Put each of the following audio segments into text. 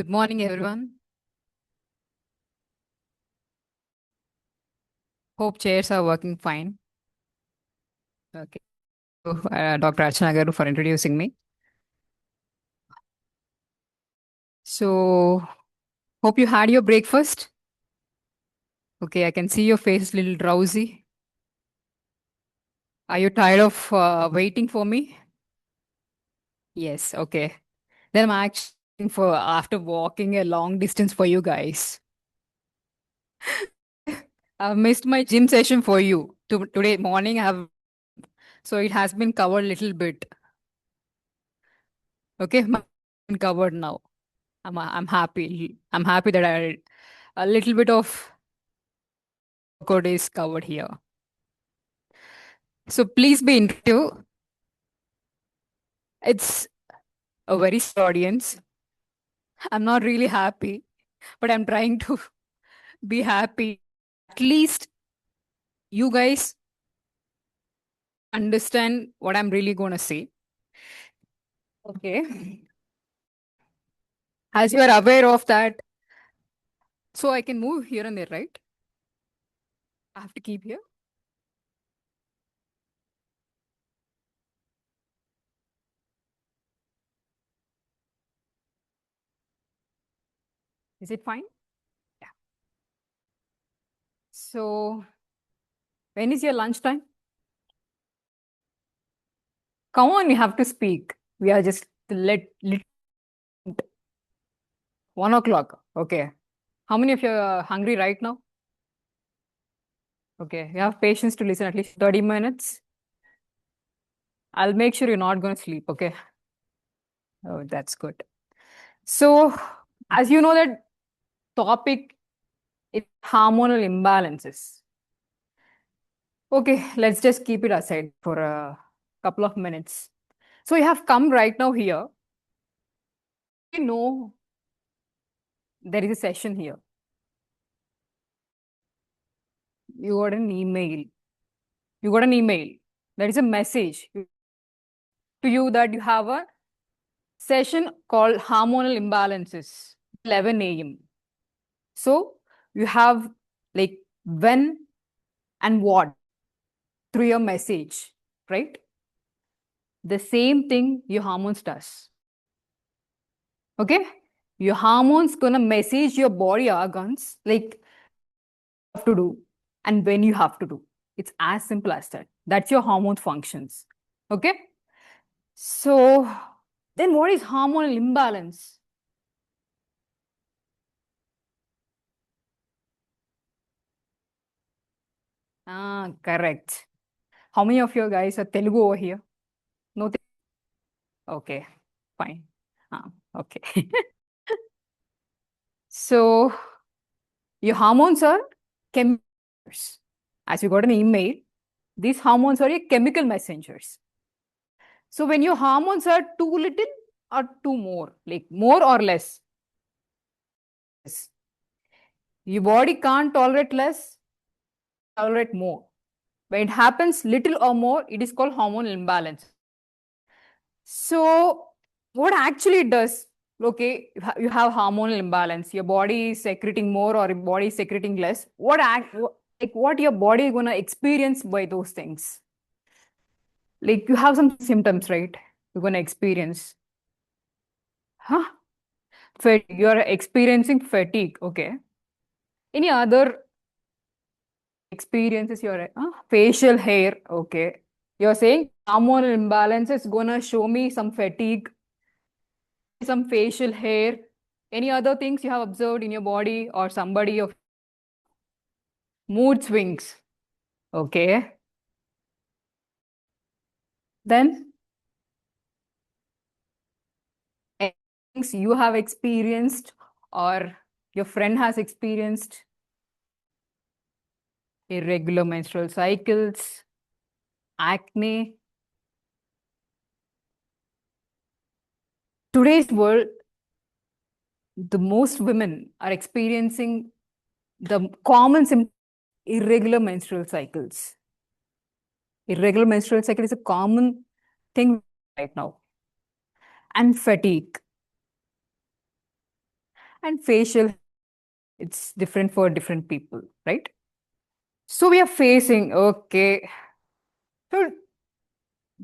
Good morning, everyone. Hope chairs are working fine. Okay. So, Dr. Archana Garu for introducing me. So, hope you had your breakfast. Okay, I can see your face is a little drowsy. Are you tired of waiting for me? Yes, okay. Then I'm actually for after walking a long distance for you guys. I've missed my gym session for you. Today morning, so it has been covered a little bit. Okay, been covered now. I'm happy. I'm happy that a little bit of code is covered here. So please be into. It's a very small audience. I'm not really happy, but I'm trying to be happy. At least you guys understand what I'm really going to say. Okay. As you are aware of that, so I can move here and there, right? I have to keep here. Is it fine? Yeah. So when is your lunchtime? Come on, you have to speak. We are just lit 1 o'clock. Okay. How many of you are hungry right now? Okay. You have patience to listen at least 30 minutes. I'll make sure you're not going to sleep. Okay. Oh, that's good. So, as you know, that topic is hormonal imbalances. Okay. Let's just keep it aside for a couple of minutes. So, you have come right now here. You know, there is a session here. You got an email. You got an email. There is a message to you that you have a session called hormonal imbalances, 11 a.m. So you have like when and what through your message, right? The same thing your hormones does. Okay? Your hormones gonna message your body organs like have to do and when you have to do. It's as simple as that. That's your hormone functions. Okay? So then what is hormonal imbalance? Ah, correct. How many of you guys are Telugu over here? No. Okay, fine. Okay. So your hormones are chemicals. As you got an email, these hormones are your chemical messengers. So when your hormones are too little or too more, like more or less, your body can't tolerate less, tolerate more. When it happens little or more, it is called hormonal imbalance. So what actually it does, okay, you have hormonal imbalance, your body is secreting more or your body is secreting less. Like what your body is gonna experience by those things? Like you have some symptoms, right? You're gonna experience. Huh? You're experiencing fatigue, okay. Any other experiences facial hair, okay. You're saying hormonal imbalance is gonna show me some fatigue, some facial hair. Any other things you have observed in your body or somebody of mood swings? Okay. Then any things you have experienced or your friend has experienced? Irregular menstrual cycles, acne. Today's world, the most women are experiencing the common symptom irregular menstrual cycles. Irregular menstrual cycle is a common thing right now. And fatigue. and facial, it's different for different people, right? So we are facing, okay. So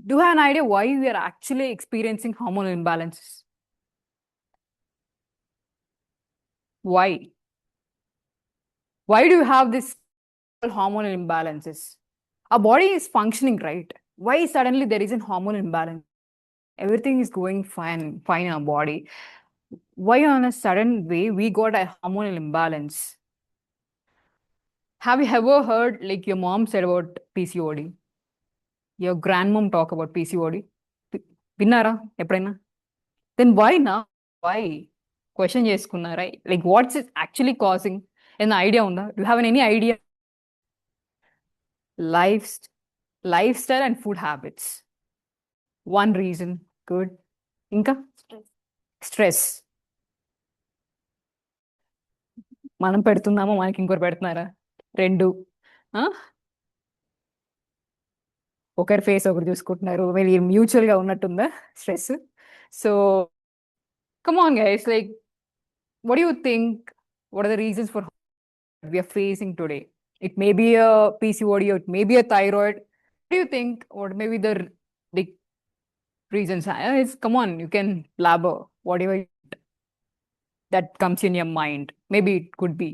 do you have an idea why we are actually experiencing hormonal imbalances? Why? Why do you have this hormonal imbalances? Our body is functioning right. Why suddenly there is a hormonal imbalance? Everything is going fine in our body. Why on a sudden way we got a hormonal imbalance? Have you ever heard like your mom said about PCOD? Your grandmom talk about PCOD? విన్నారా ఎప్పుడైనా? Then why now? Why? Question చేసుకున్నారా? Like what's it actually causing? An idea ఉందా? Do you have any idea? Life, lifestyle and food habits. One reason. Good. ఇంకా? Stress. మనం పెడుతున్నామా మనకి ఇంకోరు పెడుతున్నారా? రెండు. ఒకరి ఫేస్ ఒకరు చూసుకుంటున్నారు. మరి మ్యూచువల్ గా ఉన్నట్టుందా stress? So come on guys, like what do you think, what are the reasons for we are facing today? It may be a PCOD or it may be a thyroid. What do you think, what may be the big reasons? It's, come on, you can blabber whatever that comes in your mind. Maybe it could be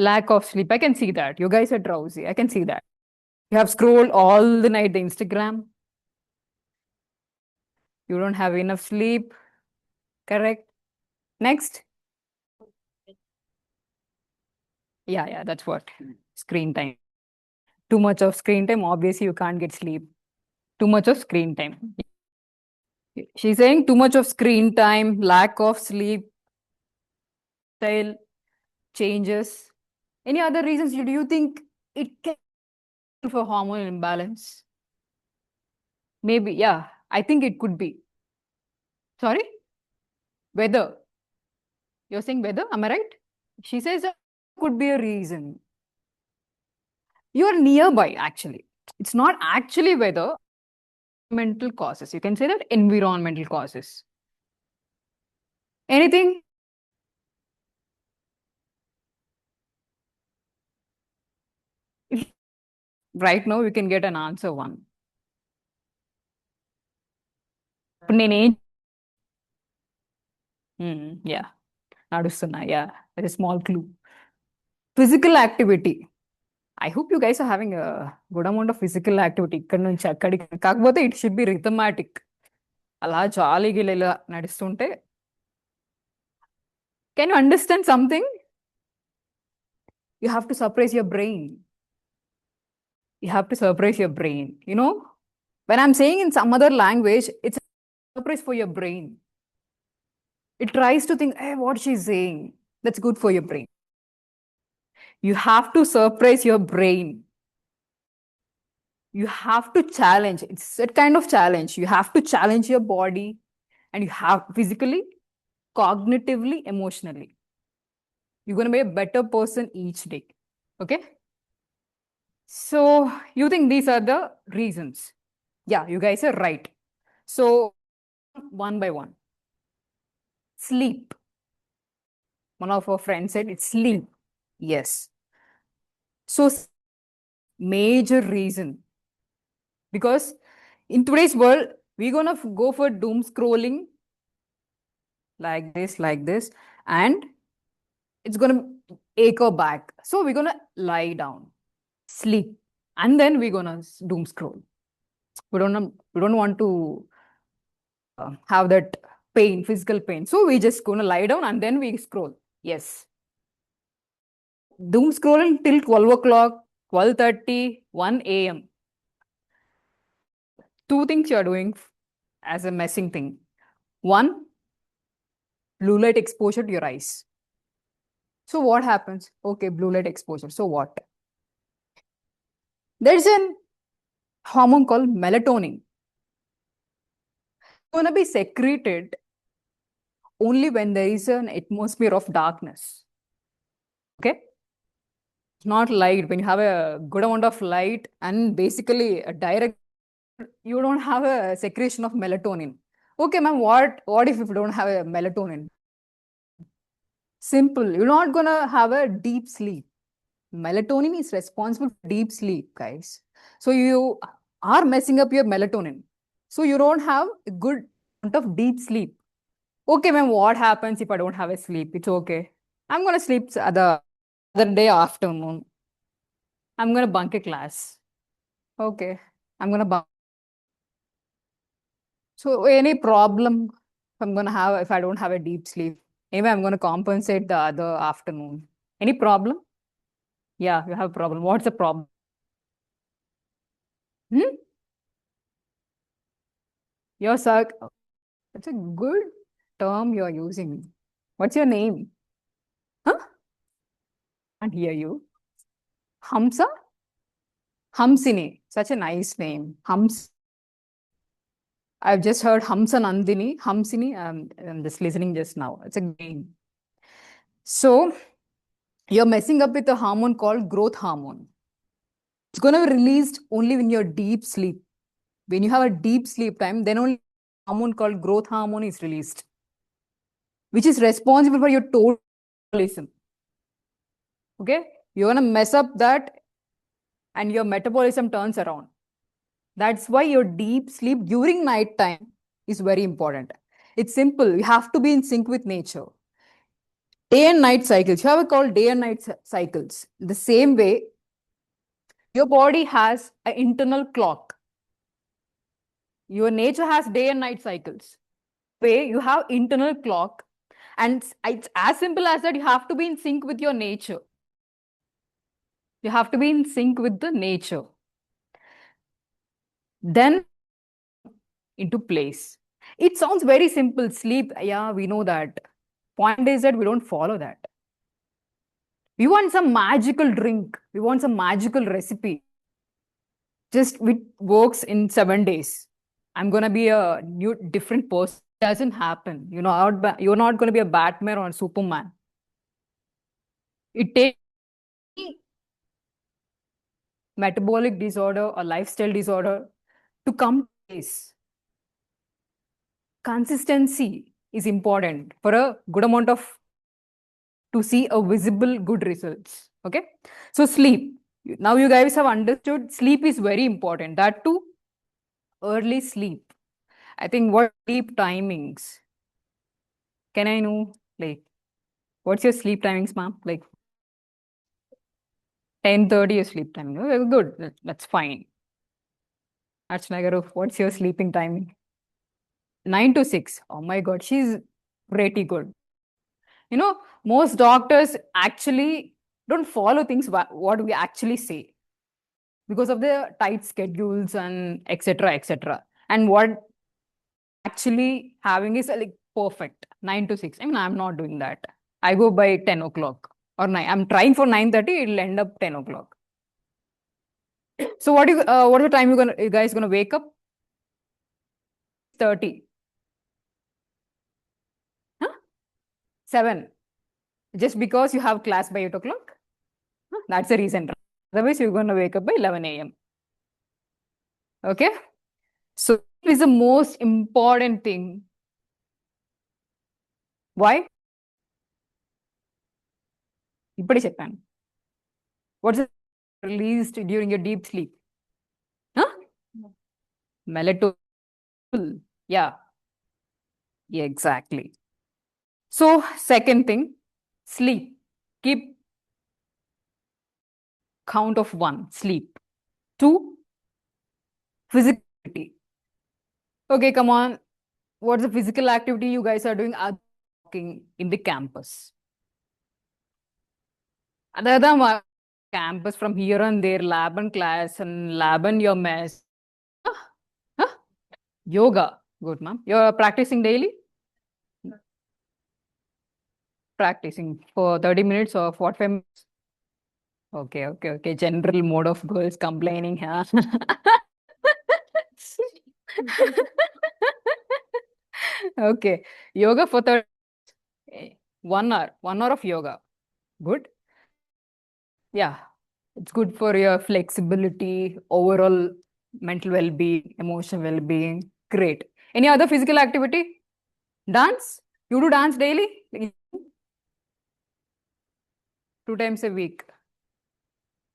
lack of sleep. I can see that you guys are drowsy. I can see that you have scrolled all the night the Instagram. You don't have enough sleep. Correct. Next. Yeah, that's what. Screen time. Too much of screen time, obviously you can't get sleep. Too much of screen time. She's saying too much of screen time, lack of sleep, style changes. Any other reasons do you think it can be for hormonal imbalance? Maybe, yeah. I think it could be. Sorry? Weather. You're saying weather? Am I right? She says that could be a reason. You're nearby, actually. It's not actually weather. Environmental causes. You can say that environmental causes. Anything? Right now, we can get an answer one. Yeah. Nadustuna, yeah. That's a small clue. Physical activity. I hope you guys are having a good amount of physical activity. ఇక్కడ నుంచి అక్కడికి కాకపోతే it should be rhythmatic. అలా జాలీగా ఇలా నడుస్తుంటే can you understand something? You have to suppress your brain. You have to suppress your brain. You know, when I'm saying in some other language, it's suppress for your brain. It tries to think, hey, what she's saying. That's good for your brain. You have to suppress your brain. You have to challenge. It's that kind of challenge. You have to challenge your body, and you have physically, cognitively, emotionally. You're going to be a better person each day. Okay? So you think these are the reasons? Yeah, you guys are right. So one by one. Sleep. One of our friends said it's sleep. Yes. So major reason. Because in today's world, we're going to go for doom scrolling like this, and it's going to ache our back. So we're going to lie down, sleep, and then we're going to doom scroll. We don't want to have that pain, physical pain. So we just going to lie down and then we scroll. Yes. Doom scrolling till 12 o'clock, 12:30, 1 a.m. Two things you're doing as a messing thing. One, blue light exposure to your eyes. So what happens? Okay, blue light exposure. So what? There's a hormone called melatonin. It's going to be secreted only when there is an atmosphere of darkness. Okay? Not light. When you have a good amount of light and basically a direct, you don't have a secretion of melatonin. Okay, ma'am, what if you don't have a melatonin? Simple. You're not gonna have a deep sleep. Melatonin is responsible for deep sleep, guys. So you are messing up your melatonin. So you don't have a good amount of deep sleep. Okay, ma'am, what happens if I don't have a sleep? It's okay. I'm gonna sleep the other day afternoon. I'm gonna bunk a class. Okay. I'm gonna bunk. So any problem I'm gonna have if I don't have a deep sleep? Anyway, I'm gonna compensate the other afternoon. Any problem? Yeah, you have a problem. What's the problem? Hmm? Your circ. That's a good term you're using. What's your name? Huh? Can't hear you. Hamsa? Hamsini. Such a nice name. Hams. I've just heard Hamsa Nandini. Hamsini. I'm just listening just now. It's a game. So you're messing up with a hormone called growth hormone. It's going to be released only when you're deep sleep. When you have a deep sleep time, then only hormone called growth hormone is released, which is responsible for your total metabolism. Okay? You're going to mess up that and your metabolism turns around. That's why your deep sleep during night time is very important. It's simple. You have to be in sync with nature. Day and night cycles. You have called day and night cycles. The same way, your body has an internal clock. Your nature has day and night cycles. Way you have internal clock, and it's as simple as that. You have to be in sync with your nature. You have to be in sync with the nature. Then into place. It sounds very simple. Sleep, yeah, we know that. Point is that we don't follow that. We want some magical drink. We want some magical recipe. Just it works in 7 days. I'm gonna be a new, different person. It doesn't happen. You're not gonna be a Batman or a Superman. It takes metabolic disorder or lifestyle disorder to come to this. Consistency is important for a good amount of to see a visible good results. Okay. So sleep. Now you guys have understood sleep is very important. That too, early sleep. I think what sleep timings? Can I know like what's your sleep timings, ma'am? Like 10:30 your sleep timing. Oh, very good. That's fine. Archana, what's your sleeping timing? 9 to 6. Oh my God, she's pretty good. Most doctors actually don't follow things what we actually say because of the tight schedules and etc etc. And what actually having is like perfect 9 to 6. I mean, I'm not doing that. I go by 10 o'clock or 9. I'm trying for 9:30. It'll end up 10 o'clock. So what are the time you guys gonna wake up? 30. Huh? 7. Just because you have class by 8 o'clock? Huh? That's the reason. Otherwise, you're gonna wake up by 11 a.m. Okay? So it is the most important thing. Why? ఇప్పుడే చెప్పాను. What's released during your deep sleep? Huh? Melatonin. Yeah. Yeah, exactly. So second thing, sleep. Keep count of 1, sleep. 2, physicality. Okay, come on. What's the physical activity you guys are doing other than walking in the campus? Other than campus from here and there, lab and class and lab and your mess. Huh? Huh? Yoga. Good, ma'am. You're practicing daily? Practicing for 30 minutes or 45 minutes? Okay, okay, okay. General mode of girls complaining, huh? Okay. Yoga for 30 1 hour. 1 hour of yoga. Good. Yeah. It's good for your flexibility, overall mental well-being, emotional well-being. Great. Any other physical activity? Dance? You do dance daily? 2 times a week.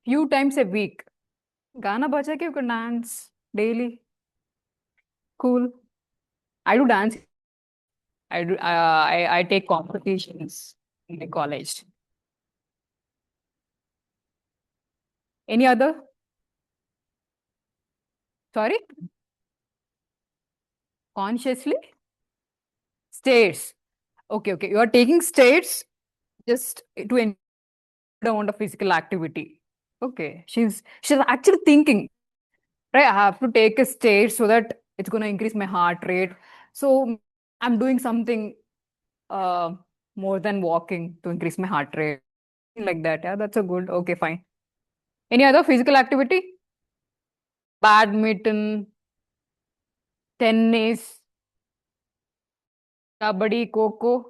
Few times a week. Gana bacha ke you can dance daily. Cool. I do dance. I take competitions in the college. Any other? Sorry? Consciously? States. Okay. You are taking states just to enjoy the amount of physical activity. Okay. She's actually thinking, right? I have to take a state so that it's gonna increase my heart rate. So I'm doing something uh more than walking to increase my heart rate. Like that. Yeah, that's a good. Okay, fine. Any other physical activity? Badminton, tennis, kabaddi, kho.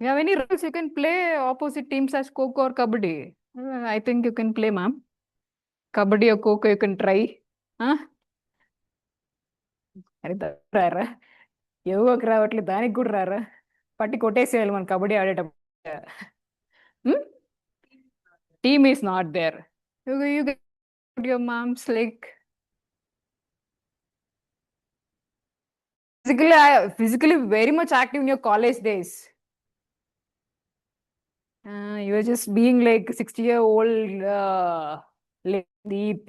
You have any rules? You can play opposite teams as kho or kabaddi. I think you can play, ma'am. Kabaddi or kho you can try. Huh? అరే రారా యోగకు రావట్లే దానికి కూడా రారా పట్టి కొట్టేసేయాలి మన కబడ్డీ ఆడేటప్పుడు team is not there you get your mom's like physically very much active in your college days. You were just being like 60-year-old like DP,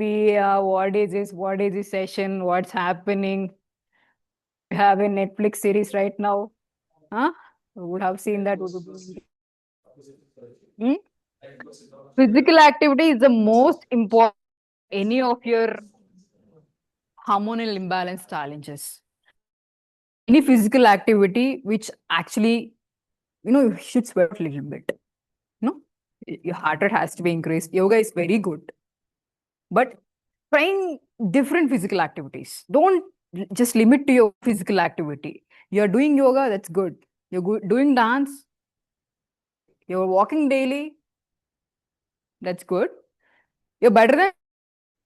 what is this? What is this session? What's happening? You have a Netflix series right now. Huh? You would have seen that. Hmm? Physical activity is the most important any of your hormonal imbalance challenges. Any physical activity which actually, you should sweat a little bit. No, your heart rate has to be increased. Yoga is very good, but trying different physical activities. Don't just limit to your physical activity. You're doing yoga, that's good. You're doing dance, you're walking daily, that's good. You're better than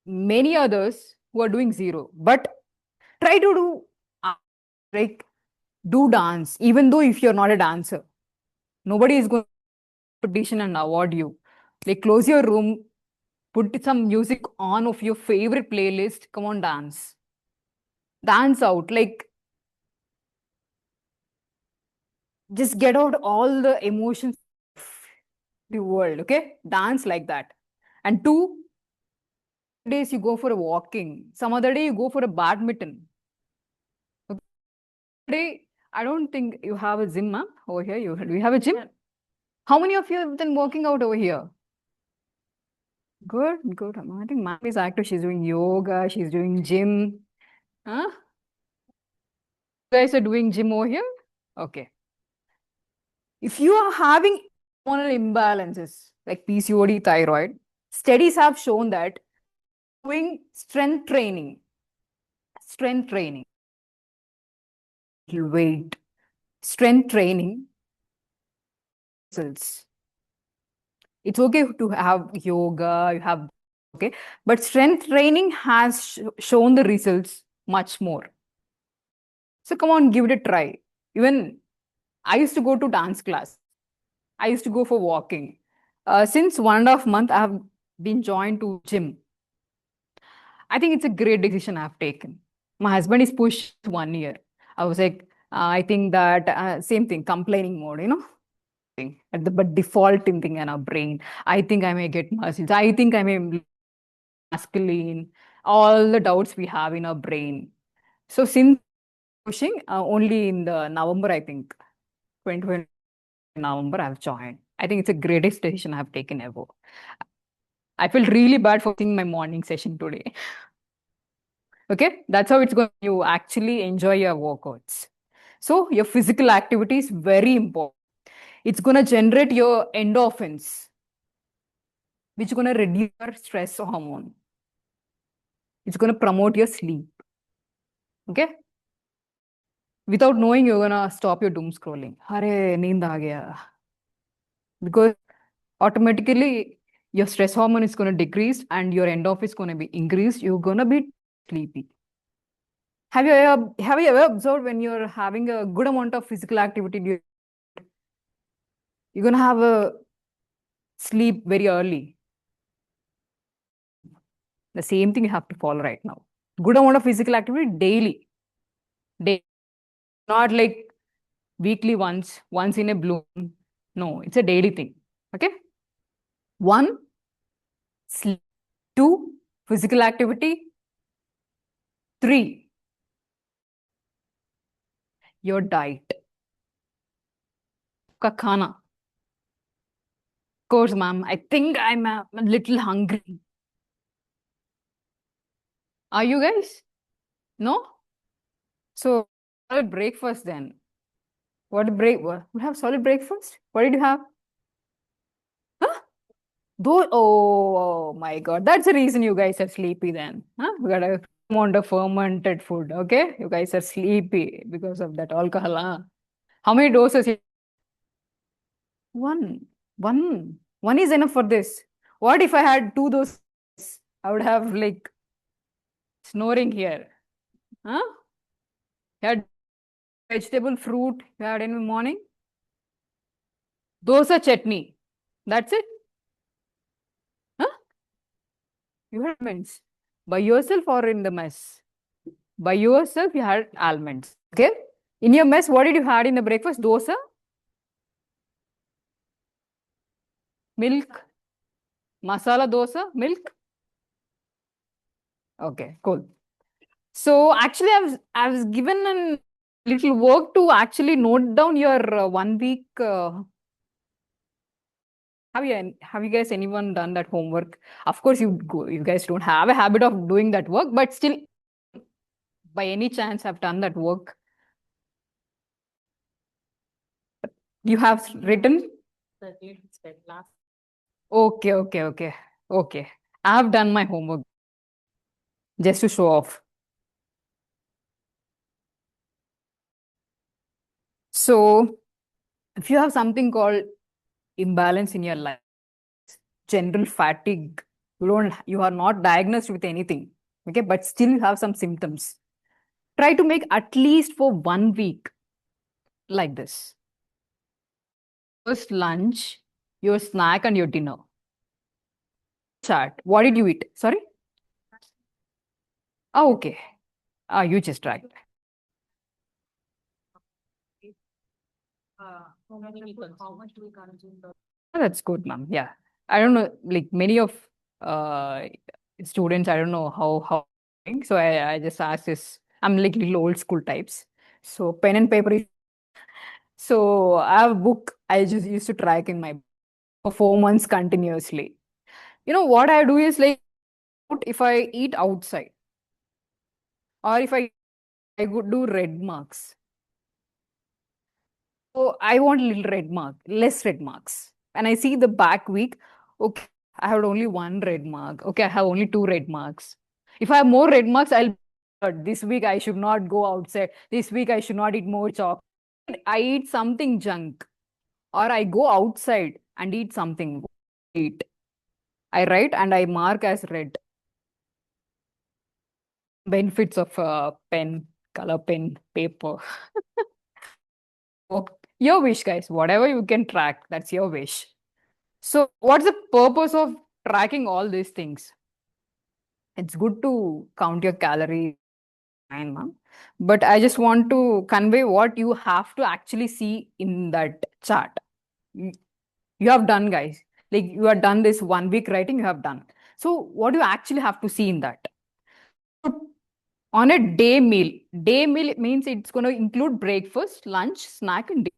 many others who are doing zero. But try to do like do dance, even though if you're not a dancer. Nobody is going to competition and award you. Like close your room, put some music on of your favorite playlist. Come on, dance. Dance out. Like just get out all the emotions of the world. Okay? Dance like that. And 2 days you go for a walking. Some other day you go for a badminton. Okay? Day, I don't think you have a gym, ma'am, over here. Do you have a gym? How many of you have been working out over here? Good. I think ma'am is active. She's doing yoga. She's doing gym. Huh? You guys are doing gym over here? Okay. If you are having hormonal imbalances like PCOD, thyroid, studies have shown that doing strength training, weight, strength training, results. It's okay to have yoga, you have, okay, but strength training has shown the results much more. So come on, give it a try. Even I used to go to dance class. I used to go for walking. Since 1.5 months, I have been joined to gym. I think it's a great decision I've taken. My husband is pushed 1 year. I was like, I think that same thing, complaining mode, at the but defaulting thing in our brain. I think I may get muscles. I think I may be masculine. All the doubts we have in our brain. So since pushing, only in the November, I think, 2020 November, I've joined. I think it's a greatest decision I've taken ever. I feel really bad for seeing my morning session today. Okay, that's how it's going. You actually enjoy your workouts. So your physical activity is very important. It's going to generate your endorphins, which is going to reduce your stress hormone. It's going to promote your sleep. Okay. Without knowing, you're going to stop your doom scrolling. Hare, neend aa gaya. Because automatically your stress hormone is going to decrease and your endorphin is going to be increased. You're going to be sleepy. Have you ever observed when you're having a good amount of physical activity, you're gonna have a sleep very early. The same thing you have to follow right now. Good amount of physical activity daily. Day, not like weekly once in a blue moon. No, it's a daily thing. Okay? One, sleep. Two, physical activity. Three, your diet. Ka khana. Of course, ma'am. I think I'm a little hungry. Are you guys? No? So, solid breakfast then. We have solid breakfast? What did you have? Huh? Oh my God. That's the reason you guys are sleepy then. Huh? We got a amount of fermented food. Okay? You guys are sleepy because of that alcohol. Huh? How many doses? One. One is enough for this. What if I had two doses? I would have like snoring here. Huh? You had vegetable, fruit you had in the morning? Dosa chutney. That's it? Huh? You had almonds. By yourself or in the mess? By yourself, you had almonds. Okay? In your mess, what did you had in the breakfast? Dosa? Milk? Masala dosa? Milk? Okay, cool. So actually, I was given a little work to actually note down your 1 week. Have you guys anyone done that homework? Of course, you guys don't have a habit of doing that work, but still, by any chance, have done that work. You have written? Okay. I have done my homework just to show off. So, if you have something called imbalance in your life, general fatigue, you are not diagnosed with anything, okay, but still you have some symptoms. Try to make at least for 1 week like this. First lunch, your snack and your dinner. Chart. What did you eat? Sorry? Oh, okay. You just tried. That's good, ma'am. Yeah. I don't know, like many of uh students, I don't know how so I just asked this. I'm like little old school types. So pen and paper is so I have a book I just used to track in my for 4 months continuously. You know what I do is like if I eat outside or if I would do red marks. So I want little red mark, less red marks. And I see the back week, okay, I have only one red mark. Okay, I have only two red marks. If I have more red marks, this week I should not go outside. This week I should not eat more chocolate. I eat something junk. Or I go outside and eat something. Eat. I write and I mark as red. Benefits of pen, color pen, paper. Oh, your wish, guys. Whatever you can track, that's your wish. So, what's the purpose of tracking all these things? It's good to count your calories, fine, ma'am. But I just want to convey what you have to actually see in that chart. You you have done, guys. Like you have done this 1 week writing, you have done. So, what do you actually have to see in that? On a day meal means it's going to include breakfast, lunch, snack, and dinner.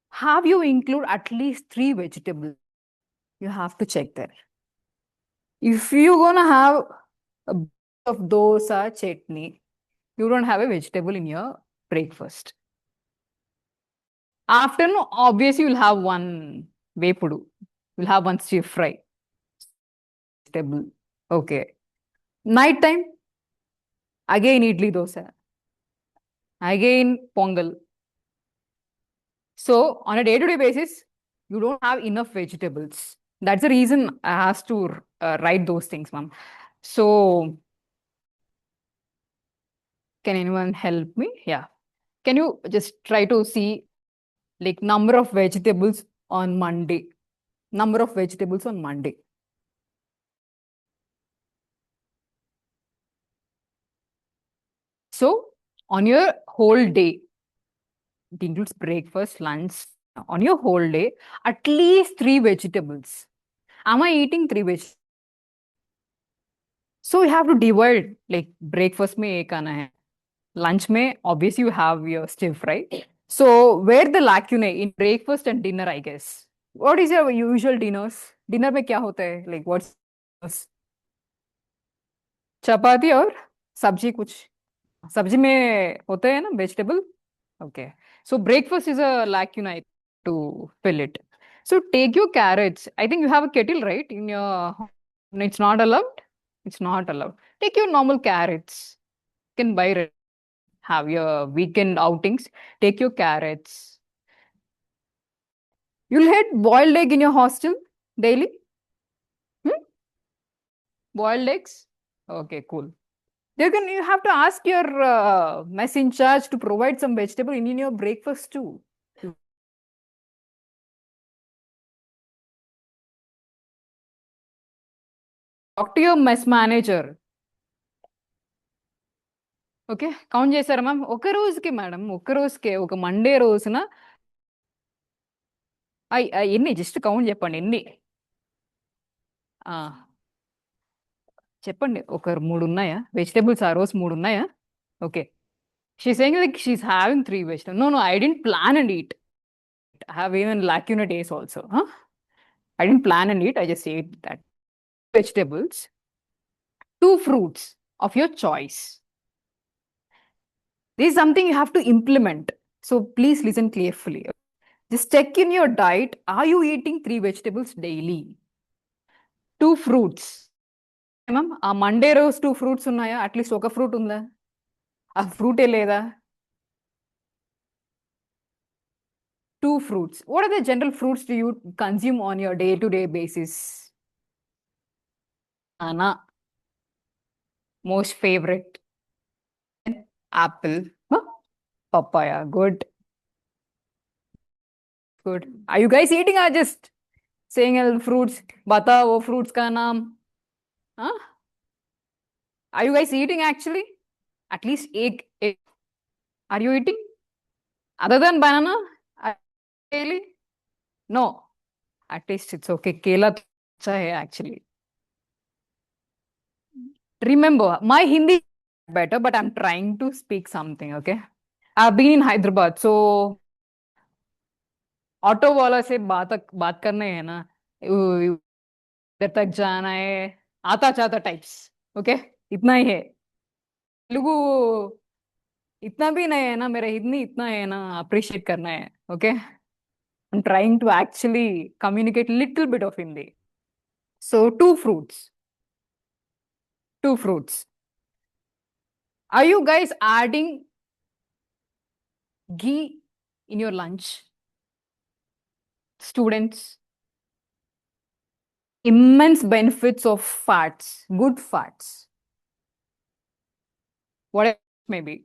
Have you include at least three vegetables? You have to check there. If you're gonna have a bit of dosa chutney, you don't have a vegetable in your breakfast. Afternoon, obviously, you'll have one vepudu. You'll have one stir fry. Vegetable. Okay. Night time, again idli dosa. Again pongal. So on a day-to-day basis, you don't have enough vegetables. That's the reason I have to write those things, ma'am. So Can anyone help me? Yeah. Can you just try to see like number of vegetables on Monday? Number of vegetables on Monday. So on your whole day, it includes breakfast, lunch, on your whole day, at least 3 vegetables. Am I eating 3 vegetables? So you have to divide like breakfast में एक आना है, lunch में obviously you have your stiff, right? So where the lacunae in breakfast and dinner, I guess. What is your usual dinners? Dinner में क्या होता है? Like what's चपाती और सब्जी कुछ सब्जी में होते हैं ना vegetable? Okay. So breakfast is a lacuna to fill it. So take your carrots. I think you have a kettle, right? In your no, it's not allowed. It's not allowed. Take your normal carrots. You can buy it. Have your weekend outings. Take your carrots. You'll had boiled egg in your hostel daily. Hmm? Boiled eggs. Okay, cool. You have to ask your mess in charge to provide some vegetable in your breakfast too. Talk to your mess manager. Okay count చేశారా ma'am ఒక రోజుకి madam ఒక రోజుకే ఒక Monday రోజున ఎన్ని just count చెప్పండి ఎన్ని ఆ, చెప్పండి ఒక 3 ఉన్నాయా వెజిటేబుల్స్ ఆ రోజు 3 ఉన్నాయా okay she saying like she's having 3 vegetables. No, I didn't plan and eat. I have even lacuna days also. Huh? I didn't plan and eat. I just ate that. Vegetables, 2 fruits of your choice. This is something you have to implement. So please listen carefully. Just check in your diet. Are you eating 3 vegetables daily? 2 fruits. Ma'am ఆ Monday రోజు 2 fruits ఉన్నాయా at least ఒక fruit ఉందా ఆ ఫ్రూటే లేదా 2 fruits. What are the general fruits do you consume on your day-to-day basis? Anna, most favorite. Apple. Huh? Papaya. Good. Good. Are you guys eating or just saying fruits? Bata wo fruits ka naam. Huh? Are you guys eating actually? At least egg. Are you eating? Other than banana? Daily? No. At least it's okay. Kela तो अच्छा है actually. Remember, my Hindi is better, but I'm trying to speak something, okay? I've been in Hyderabad, so auto वाला से बात करने है ना इधर तक जाना है आता जाता टाइप्स ओके इतना ही है तेलुगु इतना भी नहीं है ना मेरा हिंदी इतना है ना अप्रिशिएट करना है okay I'm trying to actually communicate little bit of Hindi. So 2 fruits. 2 fruits. Are you guys adding ghee in your lunch? Students, immense benefits of fats, good fats. Whatever it may be.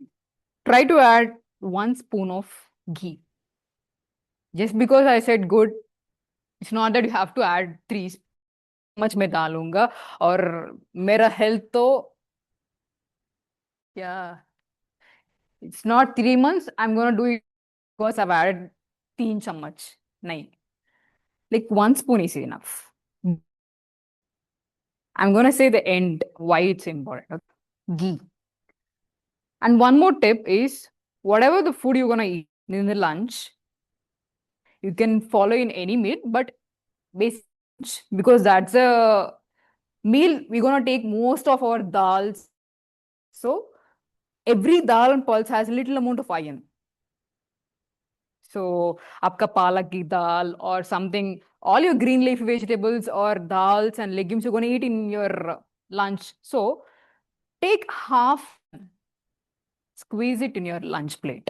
Try to add 1 spoon of ghee. Just because I said good, it's not that you have to add 3 much मैं डालूंगा और मेरा health तो yeah it's not 3 months I'm gonna do it because I've added 3 chammach. नहीं, like 1 spoon is enough. I'm gonna say the end why it's important. Okay? Ghee. And one more tip is whatever the food you're gonna eat in the lunch, you can follow in any meal, but basic because that's a meal we're gonna take most of our dals. So every dal and pulse has a little amount of iron. So आपका पालक की dal or something, all your green leafy vegetables or dals and legumes you're gonna eat in your lunch. So take half, squeeze it in your lunch plate.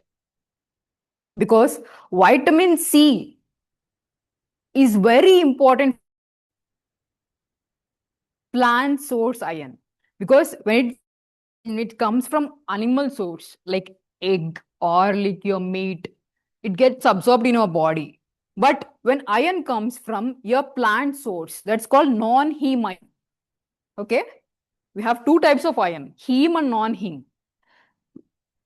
Because vitamin C is very important plant source iron because when it and it comes from animal source like egg or like your meat, it gets absorbed in your body. But when iron comes from your plant source, that's called non-heme iron. Okay, we have two types of iron, heme and non-heme.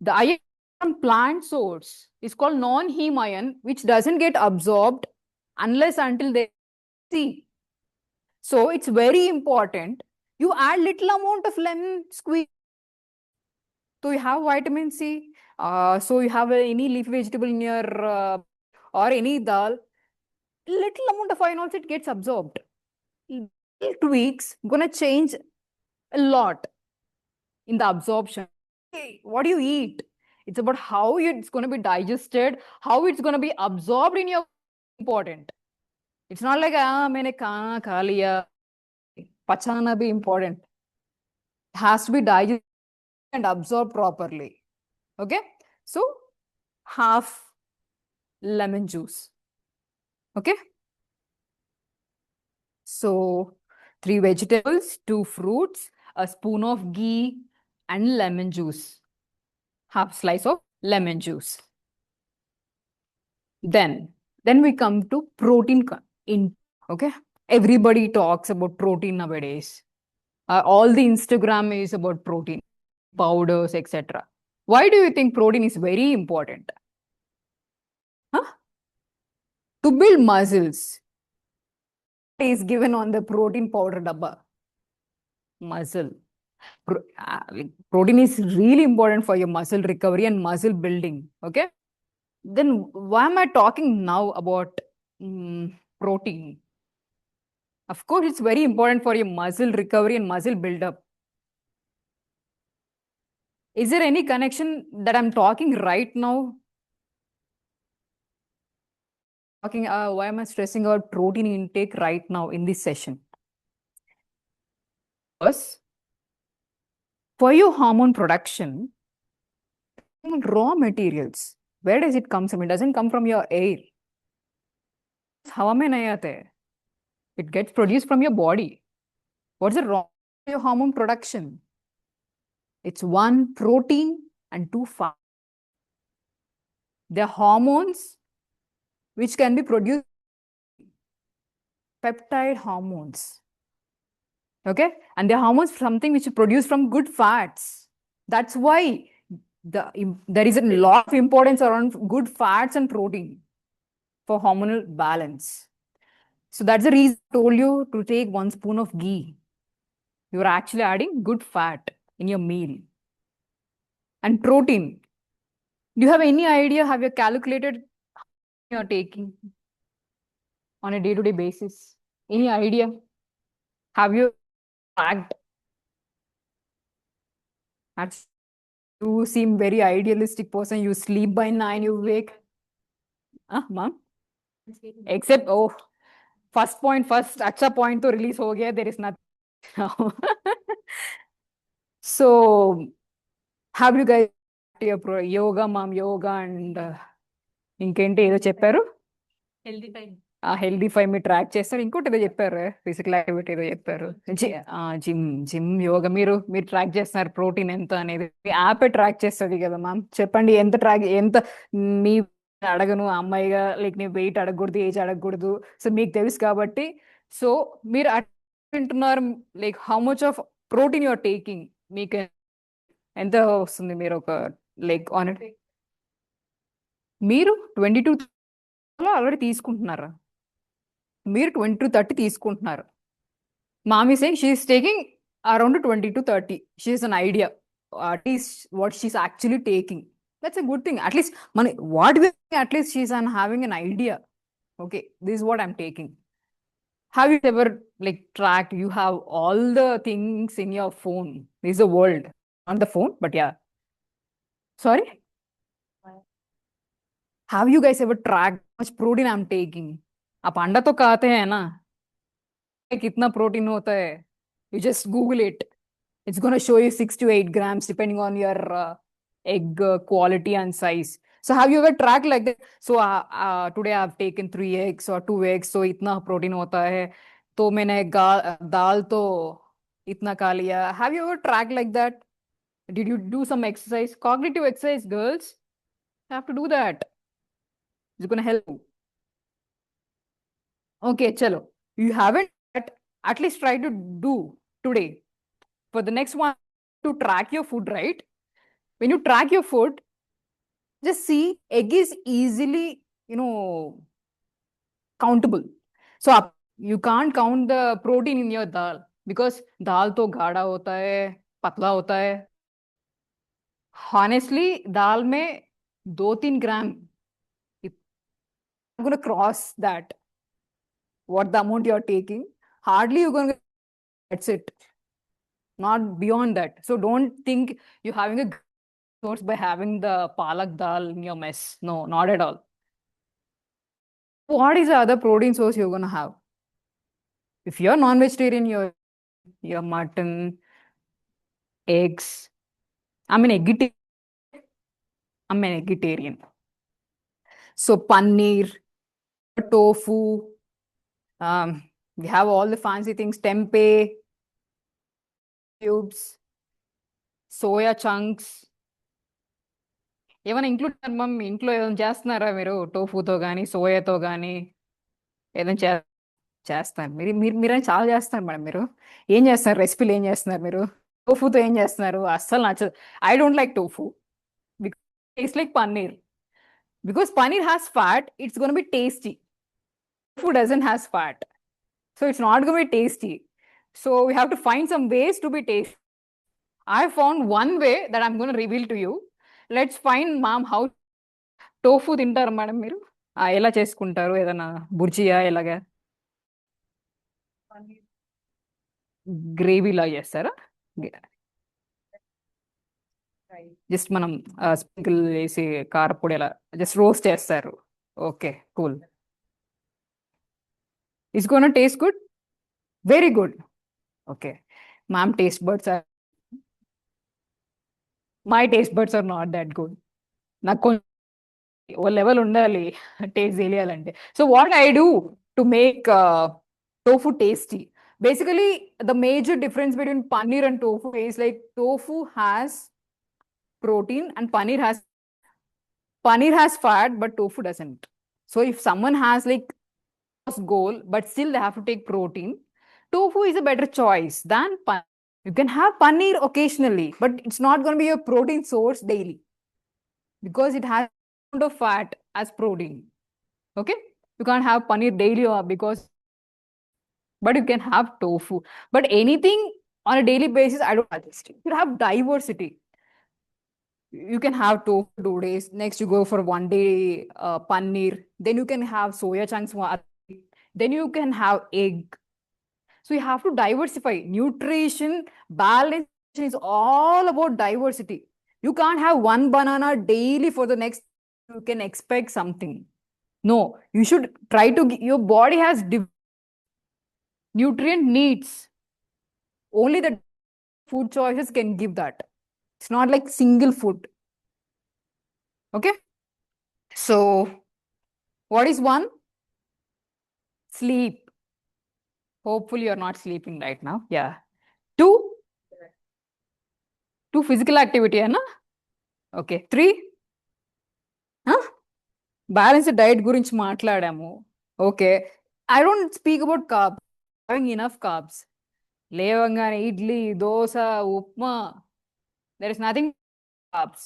The iron from plant source is called non-heme iron, which doesn't get absorbed unless until they see. So it's very important. You add little amount of lemon squeeze. So you have vitamin C. So you have any leafy vegetable in your or any dal. Little amount of iron also it gets absorbed. Little tweaks gonna change a lot in the absorption. Hey, what do you eat? It's about how it's going to be digested, how it's going to be absorbed in your important. It's not like maine khana kha liya. Pachana be important. It has to be digested and absorbed properly. Okay, so half lemon juice. Okay, so 3 vegetables, 2 fruits, a spoon of ghee, and lemon juice. Half slice of lemon juice. Then we come to protein in. Okay, everybody talks about protein nowadays. All the Instagram is about protein powders, etc. Why do you think protein is very important? Huh? To build muscles. Is given on the protein powder dabba. Muscle. Protein is really important for your muscle recovery and muscle building. Okay. Then why am I talking now about protein? Of course, it's very important for your muscle recovery and muscle buildup. Is there any connection that I'm talking right now? Why am I stressing about protein intake right now in this session? Because for your hormone production, raw materials, where does it come from? It doesn't come from your air. हवा में नहीं आते. It gets produced from your body. What's the wrong with your hormone production? It's 1 protein and 2 fat. They're hormones which can be produced peptide hormones. Okay, and they're hormones something which is produced from good fats. That's why there is a lot of importance around good fats and protein for hormonal balance. So that's the reason I told you to take 1 spoon of ghee. You're actually adding good fat in your meal. And protein. Do you have any idea? Have you calculated how you're taking on a day-to-day basis? Any idea? Have you tracked? You seem very idealistic person. You sleep by 9, you wake. Mom? Except, first acha point to release ho gaya, there is nothing now. So, have you guys your yoga, mom, yoga and ఇంకేంటి ఏదో చెప్పారు healthy five మీరు track చేస్తారు ఇంకోటి ఏదో చెప్పారు physical activity ఏదో చెప్పారు జిమ్ యోగా మీరు ట్రాక్ చేస్తున్నారు ప్రోటీన్ ఎంత అనేది యాప్ ట్రాక్ చేస్తుంది కదా మ్యామ్ చెప్పండి ఎంత మీ అడగను అమ్మాయిగా లైక్ నీ వెయిట్ అడగకూడదు ఏజ్ అడగకూడదు సో మీకు తెలుసు కాబట్టి సో మీరు వింటున్నారు like how much of protein your taking మీకు ఎంత వస్తుంది మీరు ఒక లైక్ ఆన్ ఇట్ మీరు 22 ఆల్రెడీ తీసుకుంటున్నారా మీరు 20-30 తీసుకుంటున్నారు mommy saying she is taking around 20-30 she is an idea at least what she is actually taking that's a good thing at least మన what we at least she is on having an idea okay this what I'm taking have you ever like tracked you have all the things in your phone this is the world on the phone but yeah sorry have you guys ever tracked how much protein I'm taking आप अंडा तो खाते हैं ना कितना protein होता है you just google it it's going to show you 6 to 8 grams depending on your egg quality and size so have you ever tracked like that so today I've taken 3 eggs or 2 eggs so इतना protein होता है तो मैंने दाल तो इतना खा लिया have you ever tracked like that Did you do some exercise? Cognitive exercise, girls. You have to do that. It's going to help you. Okay, chalo. You haven't at least try to do today. For the next one, to track your food, right? When you track your food, just see egg is easily, countable. So you can't count the protein in your dal because dal to gaढ़ा होता है, पतला होता है. Honestly, dal में 2-3 ग्राम. I'm gonna cross that. What the amount you're taking? Hardly you're gonna. That's it. Not beyond that. So don't think you're having a source by having the palak dal in your mess. No, not at all. What is the other protein source you're gonna have? If you're non-vegetarian, you're mutton, eggs. I'm an vegetarian. I'm an vegetarian. So paneer, tofu. We have all the fancy things. Tempeh, cubes, soya chunks. ఏమైనా include mummy ఇంట్లో ఏదైనా చేస్తున్నారా మీరు టోఫుతో కానీ సోయాతో కానీ ఏదైనా చేస్తారు మీరైనా చాలా చేస్తారు మేడం మీరు ఏం చేస్తున్నారు రెసిపీలు ఏం చేస్తున్నారు మీరు టోఫుతో ఏం చేస్తున్నారు అస్సలు నచ్చదు I don't like tofu because taste like paneer because paneer has fat it's gonna be tasty tofu doesn't has fat so it's not gonna be tasty so we have to find some ways to be taste I found one way that I'm gonna reveal to you let's find mom how tofu తింటారు madam మీరు ఎలా చేసుకుంటారు ఏదైనా బుర్జియా ఎలాగా గ్రేవీలా చేస్తారా just మనం sprinkle వేసి కారపొడి ఎలా జస్ట్ రోస్ట్ చేస్తారు okay cool it's gonna taste good very good okay ma'am taste birds are my taste birds are not that good నాకు ఓ లెవెల్ ఉండాలి టేస్ట్ తెలియాలంటే so what I do to make tofu tasty. Basically, the major difference between paneer and tofu is like tofu has protein and paneer has fat, but tofu doesn't. So if someone has like goal, but still they have to take protein, tofu is a better choice than paneer. You can have paneer occasionally, but it's not going to be your protein source daily because it has amount of fat as protein. Okay, you can't have paneer daily because but you can have tofu. But anything on a daily basis, I don't suggest it. You have diversity. You can have tofu 2 days. Next, you go for 1 day paneer. Then you can have soya chunks. Then you can have egg. So you have to diversify. Nutrition, balance is all about diversity. You can't have one banana daily for the next. You can expect something. No, you should try to. Your body has nutrient needs. Only the food choices can give that. It's not like single food. Okay. So what is one? Sleep. Hopefully you're not sleeping right now. Yeah. Two physical activity, na? Okay. 3 balanced diet గురించి మాట్లాడాము. Okay. I don't speak about carbs. Having enough carbs. లేవంగానే idli dosa upma there is nothing carbs.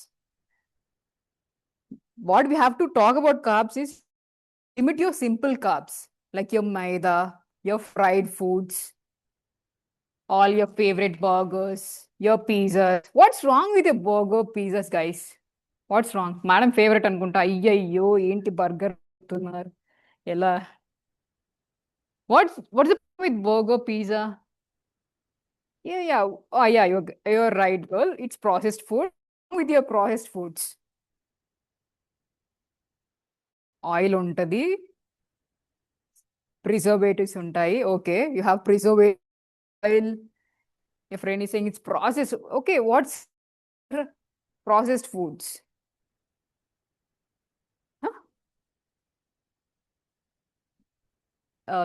What we have to talk about carbs is limit your simple carbs like your maida, your fried foods, all your favorite burgers, your pizzas. What's wrong with your burger pizzas, guys? What's wrong? Madam favorite anukunta అయ్యయ్యో ఏంటి burger ఎలా what's the problem with burger pizza? Yeah. Oh yeah, you're right, girl. It's processed food. With your processed foods, oil untadi, preservatives untai. Okay, you have preservative oil. Your friend is saying it's processed. Okay, what's processed foods?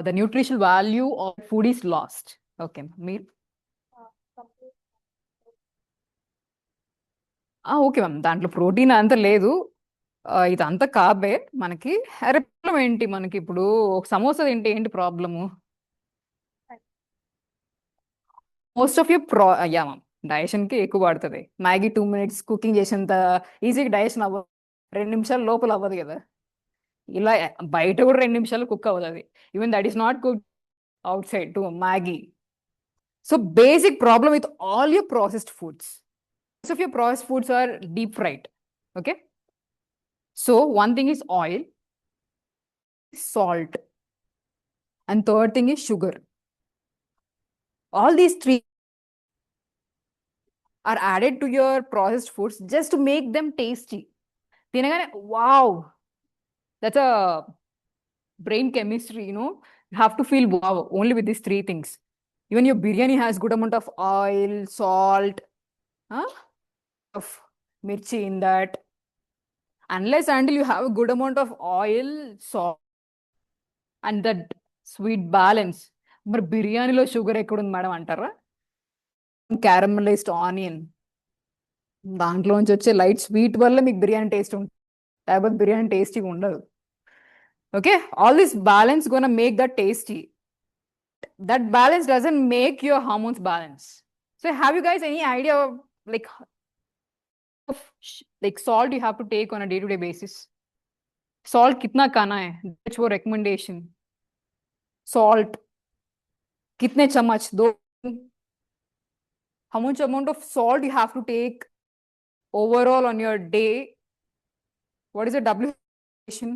The nutritional value of food is lost. Okay, meat. Okay ma'am, దాంట్లో protein అంత లేదు. ఇదంతా కార్బే మనకి. అరే problem ఏంటి మనకి ఇప్పుడు? ఒక సమోసా తింటే ఏంటి problem? Most of you ya ma'am, డైజెషన్కి ఎక్కువ పడుతుంది. మ్యాగీ 2 minutes కుకింగ్ చేసేంత ఈజీగా డైజెషన్ అవ్వదు. 2 నిమిషాల లోపల అవ్వదు కదా. ఇలా బయట కూడా 2 నిమిషాలు కుక్ అవ్వదు అది. Even that is not cook out side to Maggi. So basic problem with all your processed foods. Most of your processed foods are deep fried. Okay. So one thing is oil, salt, and third thing is sugar. All these three are added to your processed foods just to make them tasty. తినగానే wow, that's a brain chemistry, you have to feel wow only with these three things. Even your biryani has good amount of oil, salt, huh? of mirchi in that. Unless until you have a good amount of oil, salt, and that sweet balance. మరి బిర్యానీలో sugar ఎక్కడుంది madam అంటారా? Caramelised onion, దాంట్లోంచి వచ్చే light sweet వల్ల మీకు biryani taste ఉంటుంది, లేకపోతే బిర్యానీ టేస్టీగా ఉండదు. Okay, all this balance gonna make that tasty. That balance doesn't make your hormones balance. So have you guys any idea like like salt you have to take on a day-to-day basis? Salt कितना खाना है, that's your recommendation. Salt कितने चम्मच दो? How much amount of salt you have to take overall on your day? What is the WHO?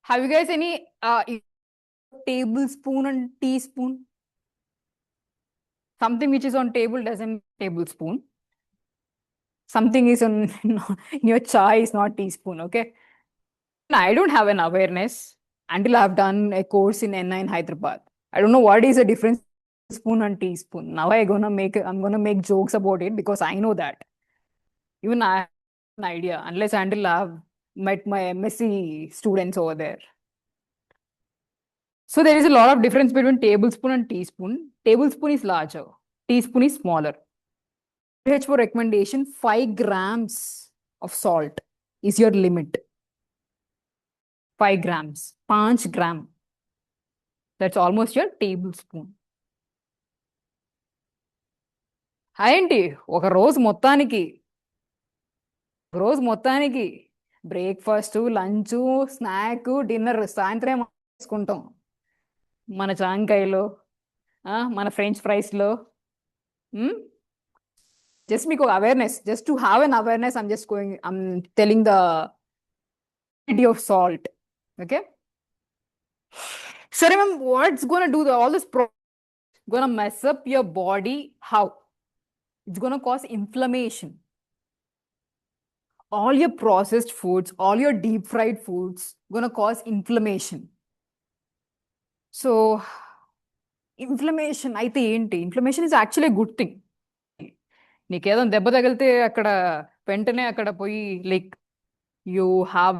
Have you guys any tablespoon and teaspoon? Something which is on table doesn't tablespoon. Something is on in your chai is not teaspoon. Okay. I don't have an awareness until I've done a course in NI in Hyderabad. I don't know what is the difference spoon and teaspoon. Now I'm gonna make jokes about it because I know that. Even I have an idea unless until I've met my MSc students over there. So there is a lot of difference between tablespoon and teaspoon. Tablespoon is larger, teaspoon is smaller. WHO recommendation 5 grams of salt is your limit. 5 grams, 5 gram. That's almost your tablespoon. ఏంటి ఒక రోజు మొత్తానికి breakfast, lunch, snack, dinner సాయంత్రం చేసుకుంటాం మన జాంకాయలో, మన French ఫ్రైస్లో. Just మీకు awareness, just to have an awareness, I'm telling the of salt. Okay. Sorry ma'am, what's gonna do all this gonna mess up your body? How? It's gonna cause inflammation. All your processed foods, all your deep fried foods gonna cause inflammation. So inflammation అయితే ఏంటి? Inflammation is actually a good thing. నీకేదో దెబ్బ తగిలితే అక్కడ వెంటనే అక్కడ పోయి like you have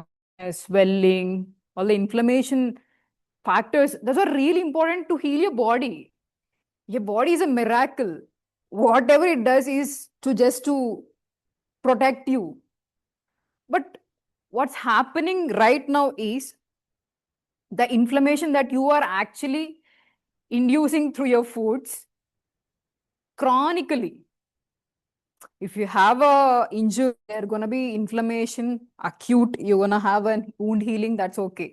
swelling, all the inflammation factors, those are really important to heal your body. Your body is a miracle. Whatever it does is to protect you. But what's happening right now is the inflammation that you are actually inducing through your foods chronically. If you have a injury, there's gonna be inflammation, acute, you're gonna have a wound healing, that's okay.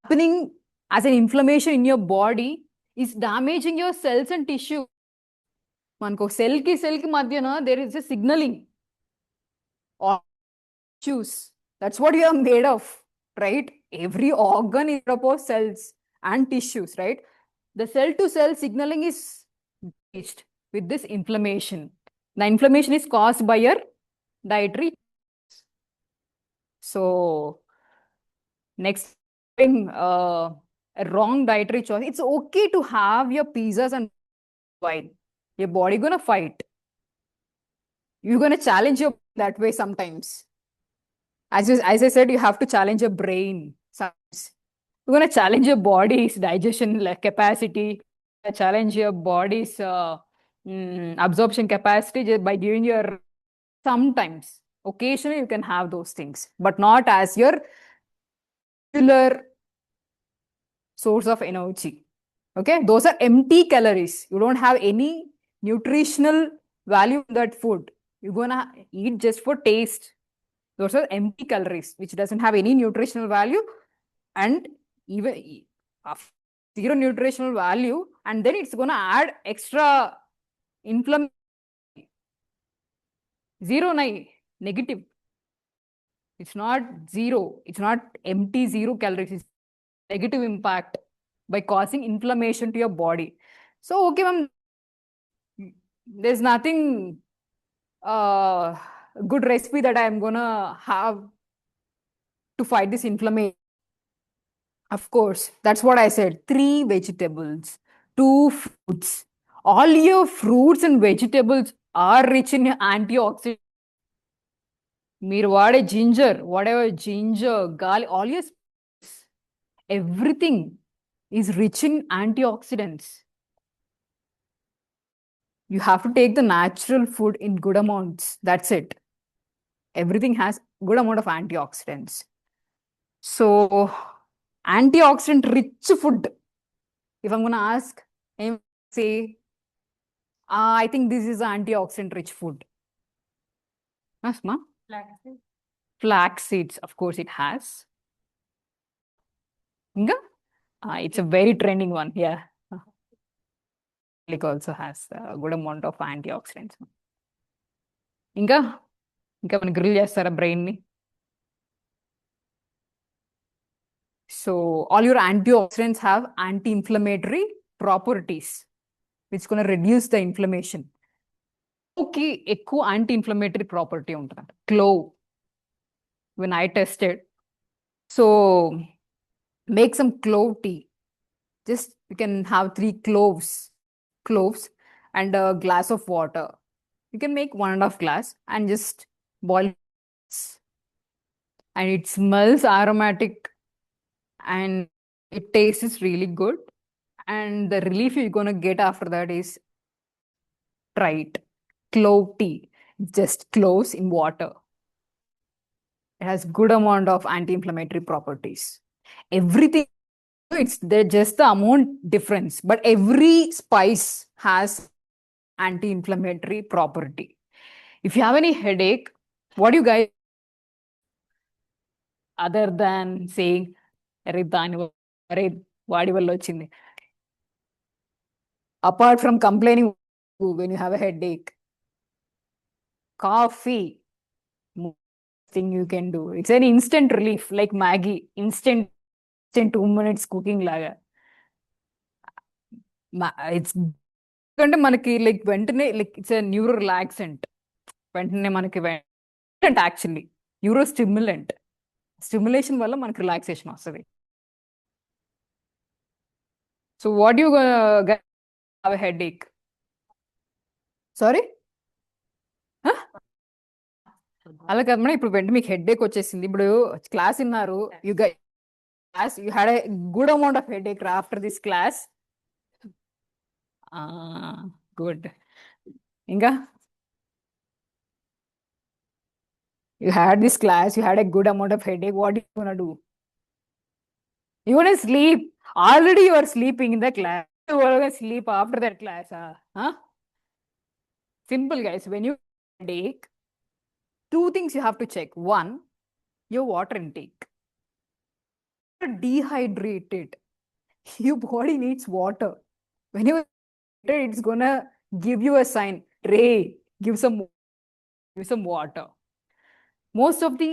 Happening as an inflammation in your body is damaging your cells and tissue. మనకు cell కి మధ్యన there is a signaling or tissues. That's what you are made of, right? Every organ is made up of cells and tissues, right? The cell to cell signaling is damaged with this inflammation. The inflammation is caused by your dietary. So next thing, a wrong dietary choice. It's okay to have your pizzas and while your body gonna fight. You're gonna challenge your that way sometimes. As I said, you have to challenge your brain sometimes. You're gonna challenge your body's digestion capacity, challenge your body's absorption capacity by giving your, sometimes, occasionally you can have those things, but not as your regular source of energy. Okay, those are empty calories. You don't have any nutritional value in that food. You're gonna eat just for taste. Those are empty calories, which doesn't have any nutritional value, and even of zero nutritional value, and then it's gonna add extra inflammation. Zero negative. It's not zero. It's not empty zero calories. It's negative impact by causing inflammation to your body. So, okay, ma'am, there's nothing good recipe that I'm gonna have to fight this inflammation. Of course, that's what I said. 3 vegetables, 2 fruits. All your fruits and vegetables are rich in antioxidants. మీరు వాడే ginger, whatever ginger, garlic, all your everything is rich in antioxidants. You have to take the natural food in good amounts. That's it. Everything has good amount of antioxidants. So, antioxidant rich food. If I'm gonna ask, say, I think this is antioxidant rich food. Asma? Flax seeds, of course it has. Inga? It's a very trending one, yeah. Garlic also has a good amount of antioxidants. ఇంకా ఇంకా మన grill చేస్తారా brain ని? So all your antioxidants have anti-inflammatory properties, which is going to reduce the inflammation. Okay, ఎక్కువ anti-inflammatory property ఉంటుంది. Clove. When I tested, so make some clove tea. Just you can have 3 cloves and a glass of water. You can make 1.5 glass and just boil, and it smells aromatic and it tastes really good. And the relief you're going to get after that is, try it. Clove tea, just cloves in water. It has good amount of anti-inflammatory properties. Everything, it's just the amount difference, but every spice has anti-inflammatory property. If you have any headache, what do you guys, other than saying, apart from complaining when you have a headache, coffee, thing you can do. It's an instant relief, like Maggie, instant 2 minutes cooking laga. It's అంటే మనకి like వెంటనే like it's a neuro relaxant. వెంటనే మనకి actually neuro stimulant. Stimulation వల్ల మనకి relaxation వస్తుంది. So what you have a headache? Sorry, అలా కాదు మేడం, ఇప్పుడు వెంటనే మీకు హెడేక్ వచ్చేసింది, ఇప్పుడు క్లాస్ విన్నారు, you had a good amount of headache after this class. Good. ఇంకా you had this class, you had a good amount of headache, what are you gonna do? You wanna sleep. Already you are sleeping in the class. You wanna sleep after that class, huh? Simple, guys. When you headache, 2 things you have to check. 1, your water intake. You're dehydrated. Your body needs water. When you're dehydrated, it's gonna give you a sign. Ray, give some water. Most of the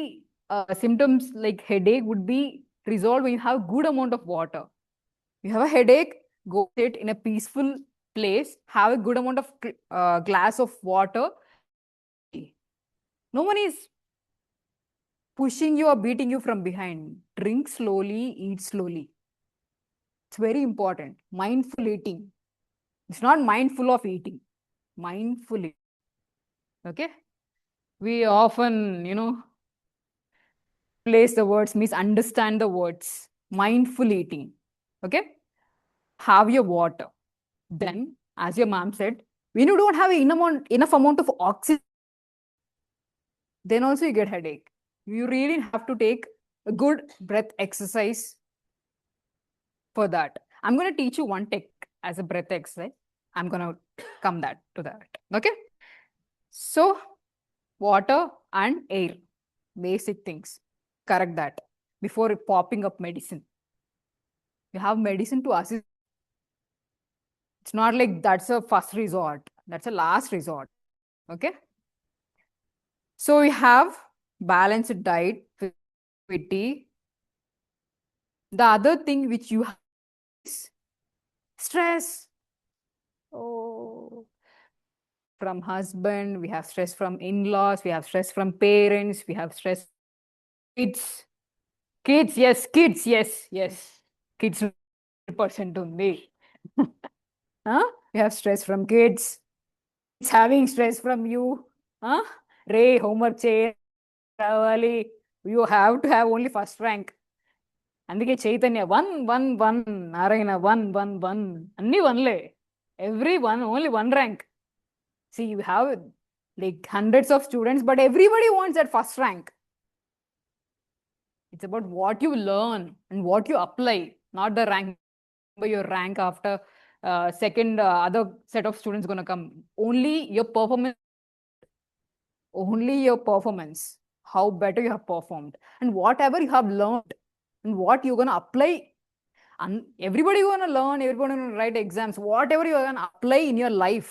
symptoms like headache would be resolved when you have good amount of water. You have a headache, go sit in a peaceful place, have a good amount of glass of water. No one is pushing you or beating you from behind. Drink slowly, eat slowly. It's very important. Mindful eating. It's not mindful of eating. Mindful eating. Okay? We often, place the words, misunderstand the words. Mindful eating. Okay? Have your water. Then, as your mom said, When you don't have enough amount of oxygen, then also you get headache. You really have to take a good breath exercise for that. I'm going to teach you one tech as a breath exercise. I'm going to come to that. Okay. So water and air, basic things. Correct that before popping up medicine. You have medicine to assist. It's not like that's a first resort. That's a last resort. Okay. So we have balanced diet, activity. The other thing which you have is stress. Oh, from husband, we have stress from in-laws, we have stress from parents, we have stress kids. Kids, yes, kids, yes. Kids percent only. Huh? We have stress from kids. It's having stress from you. Huh? Ray, homework chair, you have to have only first rank. అందుకే Chaitanya one Narayana one అన్ని వన్లే everyone only one rank see you have like hundreds of students but everybody wants that first rank. It's about what you learn and what you apply, not the rank. Your rank after second other set of students going to come. Only your performance, how better you have performed and whatever you have learned and what you're going to apply. And everybody going to learn, everybody going to write exams, whatever you're going to apply in your life,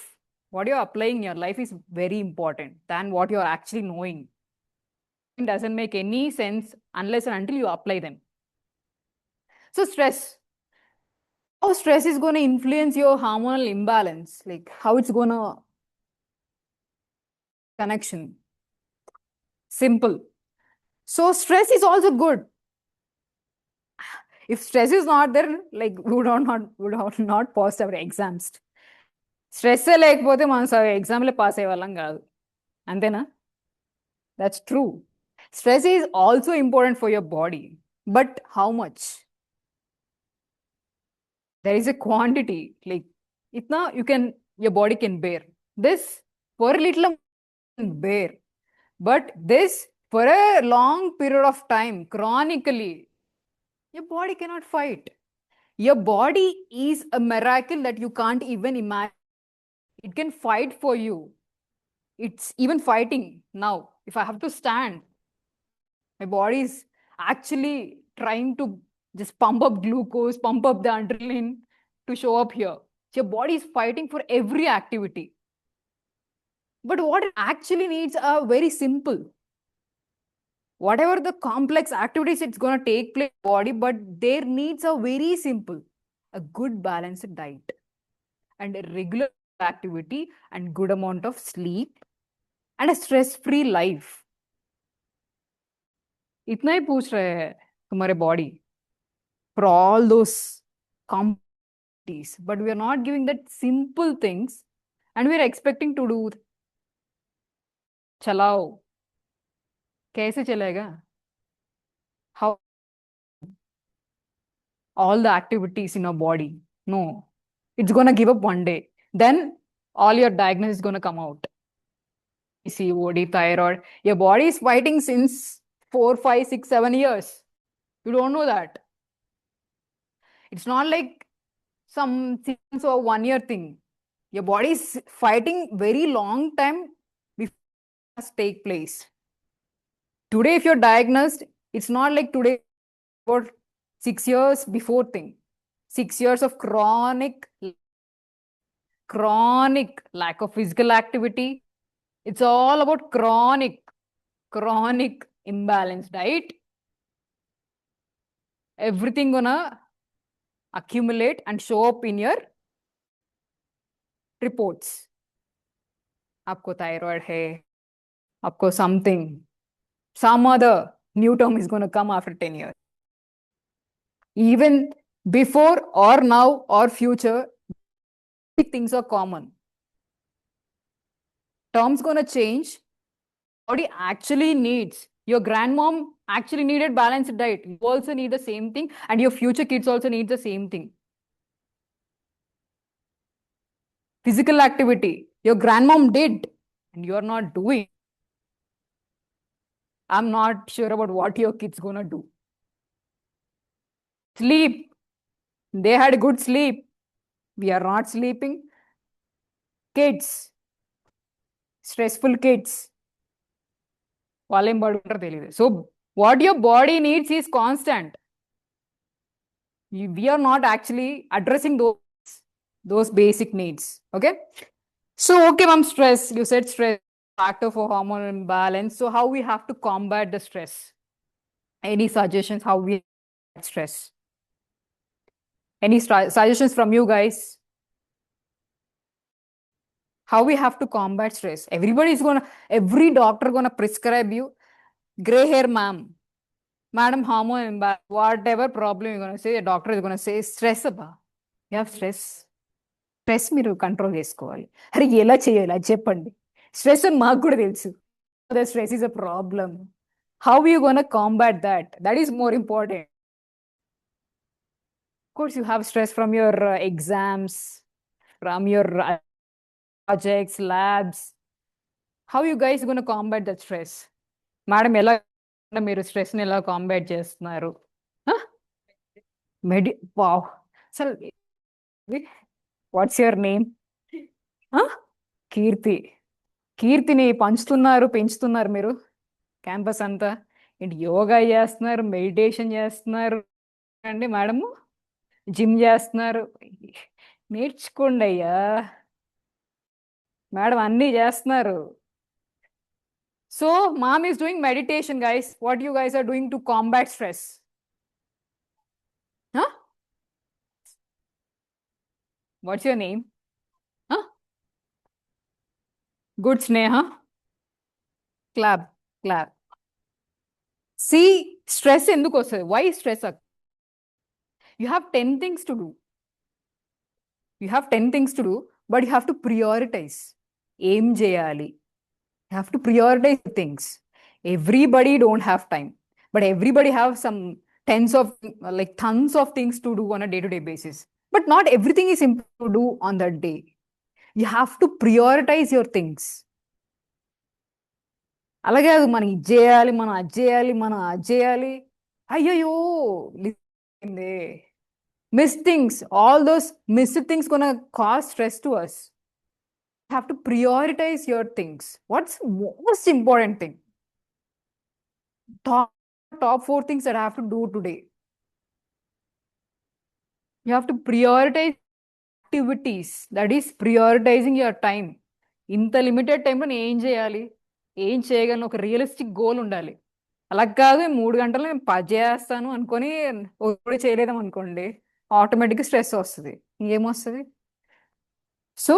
what you're applying in your life is very important than what you're actually knowing. It doesn't make any sense unless and until you apply them. So stress, how stress is going to influence your hormonal imbalance, like how it's going to connection. Simple. So stress is also good. If stress is not there, like we would not pass our exams. Stress లేకపోతే మనం ఎగ్జామ్లో pass అయ్యే వాళ్ళం కాదు అంతేనా? That's true. Stress is also important for your body, but how much? There is a quantity, like itna your body can bear. This for a little bear, but this for a long period of time, chronically, your body cannot fight. Your body is a miracle that you can't even imagine. It can fight for you. It's even fighting now. If I have to stand, my body is actually trying to just pump up glucose, pump up the adrenaline to show up here. Your body is fighting for every activity. But what it actually needs are very simple. Whatever the complex activities it's going to take place in the body, but their needs are very simple. A good balanced diet and a regular activity and good amount of sleep and a stress-free life. इतना ही पूछ रहे हैं तुम्हारे body for all those complexities, but we are not giving that simple things and we are expecting to do. चलाओ कैसे चलेगा? How all the activities in your body? No, it's going to give up one day. Then all your diagnosis is going to come out. COD, thyroid. Your body is fighting since 4, 5, 6, 7 years. You don't know that. It's not like some 6 or 1 year thing. Your body is fighting very long time before it has take place. Today, if you're diagnosed, it's not like today or 6 years before thing. 6 years of chronic lack of physical activity. It's all about chronic imbalanced diet. Everything gonna accumulate and show up in your reports. आपको thyroid है, आपको something, some other new term is going to come after 10 years. Even before or now or future, things are common. Terms going to change. Body actually needs. Your grandmom actually needed balanced diet. You also need the same thing, and your future kids also need the same thing. Physical activity. Your grandmom did, and you're not doing. I'm not sure about what your kid's gonna do. Sleep. They had good sleep. We are not sleeping. Kids. Stressful kids. వాళ్ళేం పడుకుంటారో తెలియదు. So what your body needs is constant. We are not actually addressing those basic needs. Okay. So okay, ma'am, stress. You said stress factor for hormonal imbalance. So how we have to combat the stress? Any suggestions how we stress? Any suggestions from you guys? How we have to combat stress? Every doctor gonna prescribe you gray hair, ma'am. Madam, hormone imbalance, whatever problem you're gonna say, the doctor is gonna say stress abba. You have stress. Stress మీరు control చేసుకోవాలి. అరే ఎలా చేయాలి అది చెప్పండి. Stress అని మాకు కూడా తెలుసు. The stress is a problem. How are you gonna combat that? That is more important. Of course, you have stress from your exams, from your projects, labs. How you guys gonna combat that stress? Madam, ఎలా మీరు stress ని ఎలా combat చేస్తున్నారు? Wow. అసలు watts your name? కీర్తి. కీర్తిని పంచుతున్నారు, పెంచుతున్నారు మీరు campus అంతా. ఏంటి యోగా చేస్తున్నారు, మెడిటేషన్ చేస్తున్నారు అండి మేడము, జిమ్ చేస్తున్నారు. నేర్చుకోండి అయ్యా మేడం, అన్నీ చేస్తున్నారు. So mom is doing meditation guys. What you guys are doing to combat stress? What's your name? Good Sneha. Clap clap. See stress ఎందుకు వస్తుంది? Why stress? You have 10 things to do. You have 10 things to do, but you have to prioritize. Aim చేయాలి. You have to prioritize things. Everybody don't have time, but everybody have some tons of things to do on a day-to-day basis. But not everything is simple to do on that day. You have to prioritize your things. అలాగే అది మనం ఇది చేయాలి, మనం అది చేయాలి, మనం అది చేయాలి. అయ్యయ్యో miss things. All those missed things gonna cause stress to us. You have to prioritize your things. What's most important thing? Top 4 things that I have to do today. You have to prioritize activities. That is prioritizing your time. ఇంత limited టైంలో నేను ఏం చేయాలి, ఏం చేయగలను, ఒక realistic goal ఉండాలి. అలా కాదు 3 గంటలు నేను 10 చేస్తాను అనుకొని ఒకటి చేయలేదాం అనుకోండి, ఆటోమేటిక్గా స్ట్రెస్ వస్తుంది. ఇంకేమొస్తుంది? So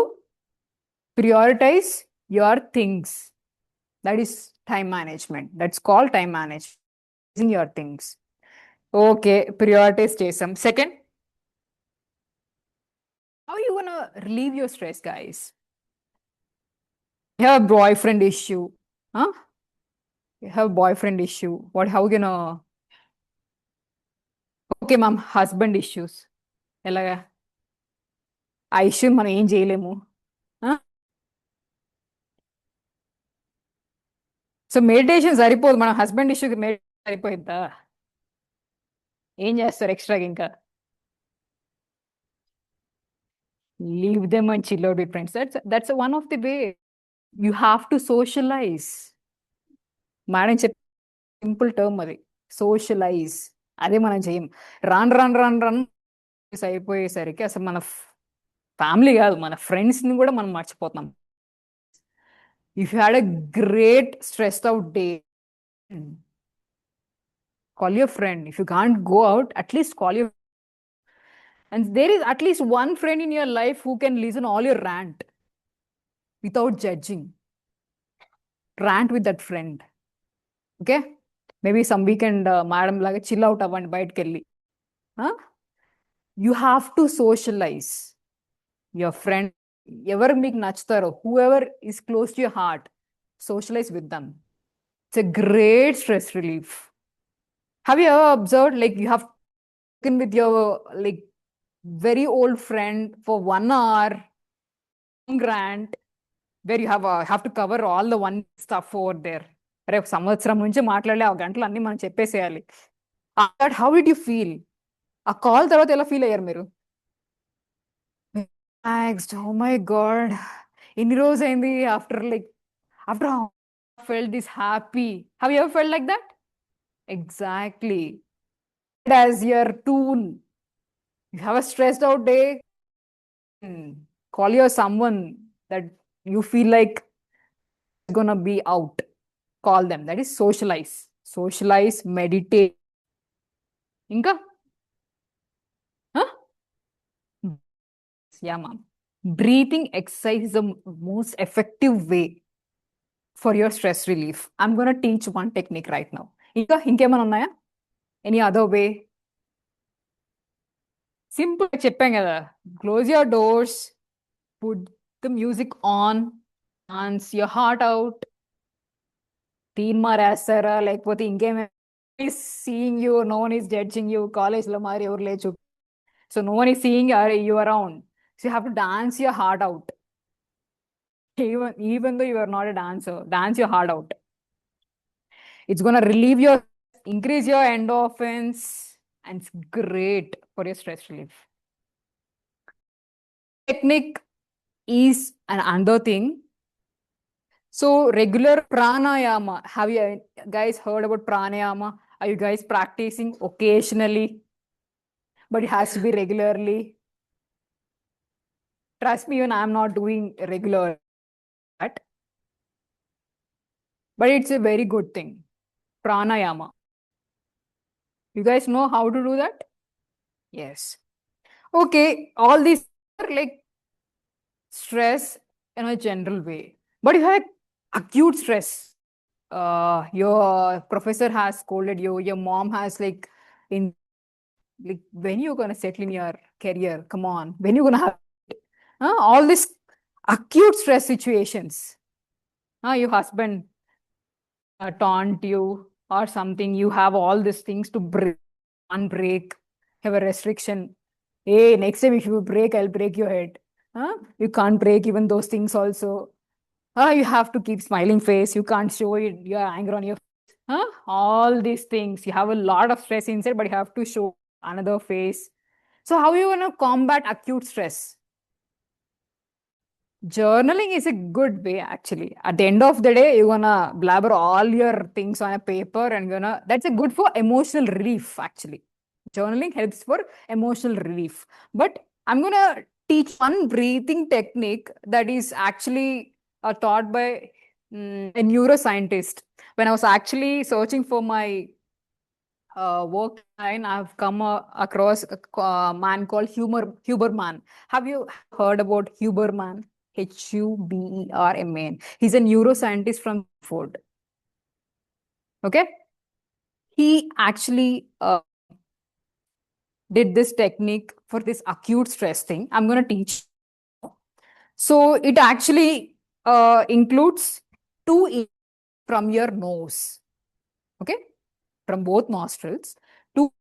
prioritize your things. That is time management. That's called time management. Using your things. Okay, prioritize chesam. Second, how are you gonna relieve your stress, guys? You have a boyfriend issue. Huh? You have a boyfriend issue. How you gonna... Okay, ma'am, husband issues. ఎలాగా? ఆ issue మనం ఏం చేయలేము. So meditation సరిపోదు, మన husband ఇష్యూకి meditation సరిపోయిద్దా? ఏం చేస్తారు ఎక్స్ట్రాగా? ఇంకా leave them and chill out with friends. That's one of the way. You have to socialize. Madam చెప్పే సింపుల్ టర్మ్ అది, సోషలైజ్. అదే మనం చేయం. రన్ అయిపోయేసరికి అసలు మన ఫ్యామిలీ కాదు, మన ఫ్రెండ్స్ని కూడా మనం మర్చిపోతాం. If you had a great stressed out day, call your friend. If you can't go out, at least call your... And there is at least one friend in your life who can listen all your rant without judging. Rant with that friend. Okay? Maybe some weekend, madam laga chill out avandi bayatiki kelli. You have to socialize. Your friend, ever meek nachtaro, whoever is close to your heart, socialize with them. It's a great stress relief. Have you ever observed, like, you have spoken with your very old friend for 1 hour, grant where you have to cover all the one stuff over there. రేపు సంవత్సరం నుంచి మాట్లాడలే ఆ గంటలు అన్ని మనం చెప్పేసేయాలి. How did you feel? ఆ కాల్ తర్వాత ఎలా ఫీల్ అయ్యారు మీరు? రిలాక్స్డ్. ఓ మై గాడ్, ఎన్ని రోజు అయింది after felt this happy. Have you ever felt like that? Exactly. As your tool, you have a stressed out day, call your someone that you feel like is gonna be out. Call them. That is socialize, meditate. Inka? Huh? Yeah, ma'am. Breathing exercise is the most effective way for your stress relief. I'm gonna teach one technique right now. Inka ఇంకేమైనా ఉన్నాయా? Any other way? Simple చెప్పాం కదా. Close your doors, put the music on, dance your heart out. తీన్ మారేస్తారా లేకపోతే ఇంకేమైనా? Seeing you, no one is judging you. College లో మరి ఎవరు లేచు. So no one is seeing you around. So you have to dance your heart out. Even though you are not a dancer, dance your heart out. It's gonna relieve increase your endorphins, and it's great for your stress relief. Technique is another thing. So regular pranayama. Have you guys heard about pranayama? Are you guys practicing occasionally? But it has to be regularly. Trust me, even I'm not doing regular that. But it's a very good thing. Pranayama. You guys know how to do that? Yes. Okay, all these are like stress in a general way. But you have acute stress. Your professor has scolded you, your mom has when you're gonna settle in your career? Come on, when you're gonna have all these acute stress situations? Your husband taunt you or something, you have all these things to break, unbreak, have a restriction. Hey, next time if you break, I'll break your head. You can't break even those things also. You have to keep smiling face. You can't show your anger on your face. All these things. You have a lot of stress inside, but you have to show another face. So how are you going to combat acute stress? Journaling is a good way, actually. At the end of the day, you're gonna blabber all your things on a paper and that's a good for emotional relief, actually. Journaling helps for emotional relief. But I'm gonna teach one breathing technique that is actually taught by a neuroscientist. When I was actually searching for my work line, I've come across a man called Huberman. Have you heard about Huberman? Huberman. He's a neuroscientist from Ford. Okay? He actually did this technique for this acute stress thing. I'm going to teach. So it actually includes two from your nose. Okay? From both nostrils. Two.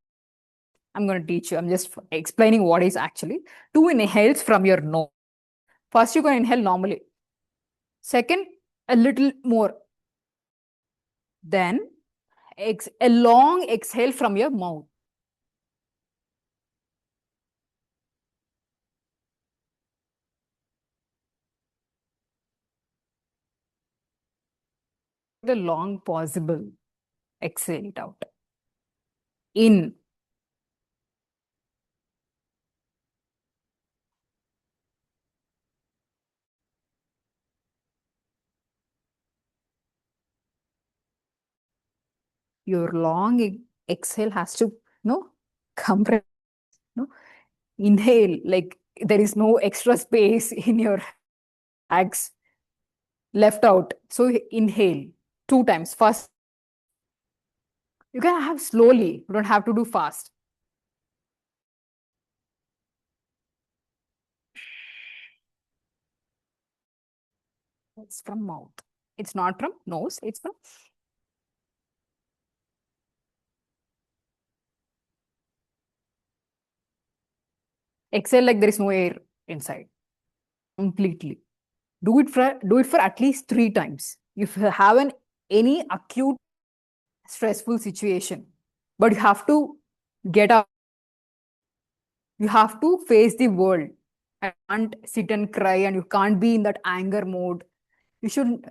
I'm going to teach you. I'm just explaining what is actually. Two inhales from your nose. First, you can inhale normally. Second, a little more. Then, a long exhale from your mouth. The long possible. Exhale it out. In. Your long exhale has to compress. Inhale, like there is no extra space in your legs left out. So inhale 2 times. First, you can have slowly. You don't have to do fast. It's from mouth. It's not from nose. It's from. Exhale like there is no air inside. Completely. Do it for at least 3 times. If you have any acute stressful situation, but you have to get up. You have to face the world. You can't sit and cry, and you can't be in that anger mode. You should.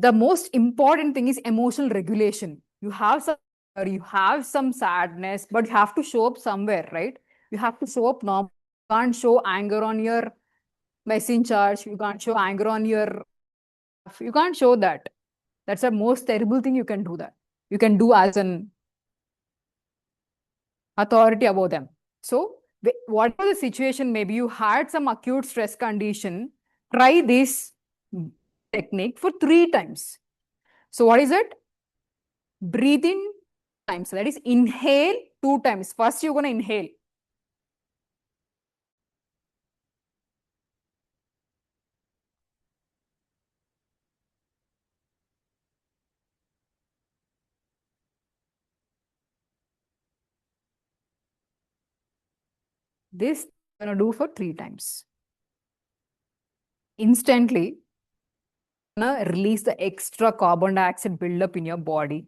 The most important thing is emotional regulation. You have some sadness, but you have to show up somewhere, right? You have to show up normal. You can't show anger on your message charge. You can't show anger on your. You can't show that. That's the most terrible thing you can do. That you can do as an authority above them. So, whatever the situation, maybe you had some acute stress condition, try this technique for 3 times. So, what is it? Breathe in times. That is, inhale 2 times. First, you're going to inhale. This you're going to do for 3 times. Instantly, you're going to release the extra carbon dioxide buildup in your body,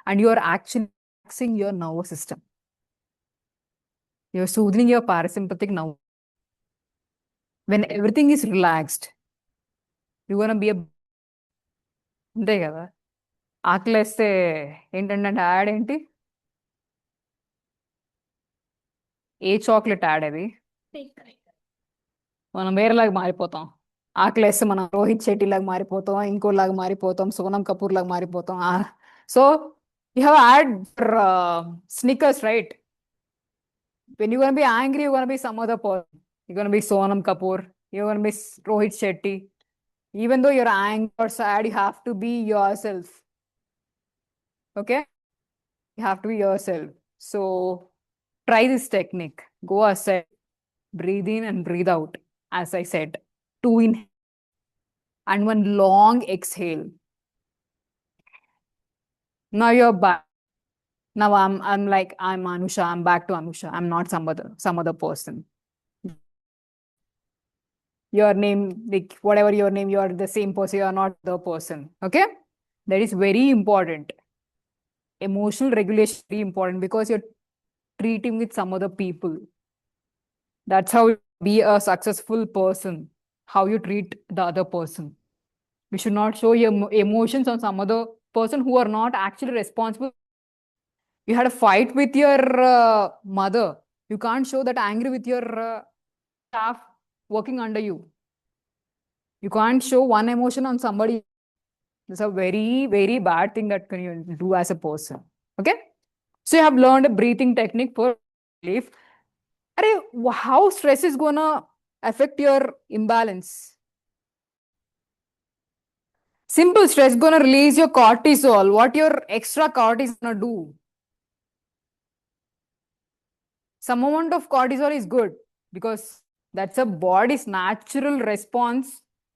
and you are actually relaxing your nervous system. You're soothing your parasympathetic nerve. When everything is relaxed, you're going to be a అంతే కదా ఆకలేస్తే ఏంటంటే add ఏంటి ఏ chocolate add అది మనం వేరేలాగా మారిపోతాం ఆకలేస్తే మనం రోహిత్ శెట్టి లాగా మారిపోతాం ఇంకోలాగా మారిపోతాం సోనం కపూర్ లాగా మారిపోతాం so you have had Snickers right when you're gonna be angry you're gonna be some other person you're gonna be Sonam Kapoor you're gonna be Rohit Shetty even though you're angry or sad you have to be yourself okay you have to be yourself so try this technique go outside breathe in and breathe out as I said 2 in and 1 long exhale now you're back now I'm like I'm Anusha I'm back to Anusha I'm not some other person your name like whatever your name you are the same person you are not the person okay that is very important emotional regulation is very important because you're treating with some other people that's how you be a successful person how you treat the other person you should not show your emotions on some other person who are not actually responsible you had a fight with your mother you can't show that angry with your staff working under you you can't show one emotion on somebody it's a very very bad thing that can you do as a person okay so you have learned a breathing technique for relief how stress is gonna affect your imbalance simple stress gonna release your cortisol what your extra cortisol gonna do some amount of cortisol is good because that's a body's natural response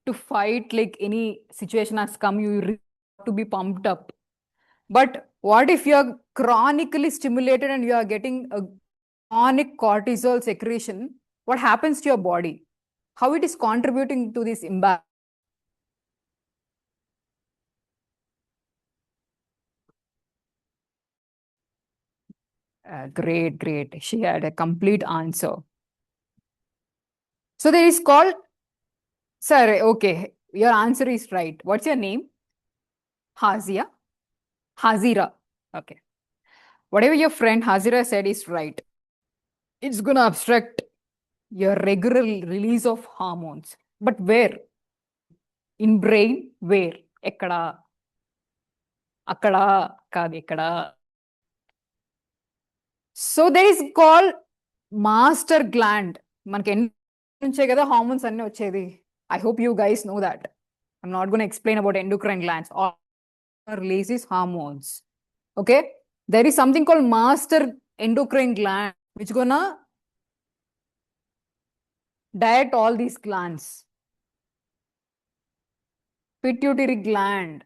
to fight like any situation has come you have to be pumped up but what if you're chronically stimulated and you are getting a chronic cortisol secretion what happens to your body how it is contributing to this imbalance great she had a complete answer so there is called sir okay your answer is right what's your name Hazia Hazira okay whatever your friend Hazira said is right it's gonna obstruct your regular release of hormones but where in brain where ఎక్కడ అక్కడ కాదు ఇక్కడ so there is called master gland మనకి ఎన్ని నుంచే కదా hormones అన్ని వచ్చేది I hope you guys know that I'm not gonna explain about endocrine glands releases hormones okay there is something called master endocrine gland which gonna direct all these glands pituitary gland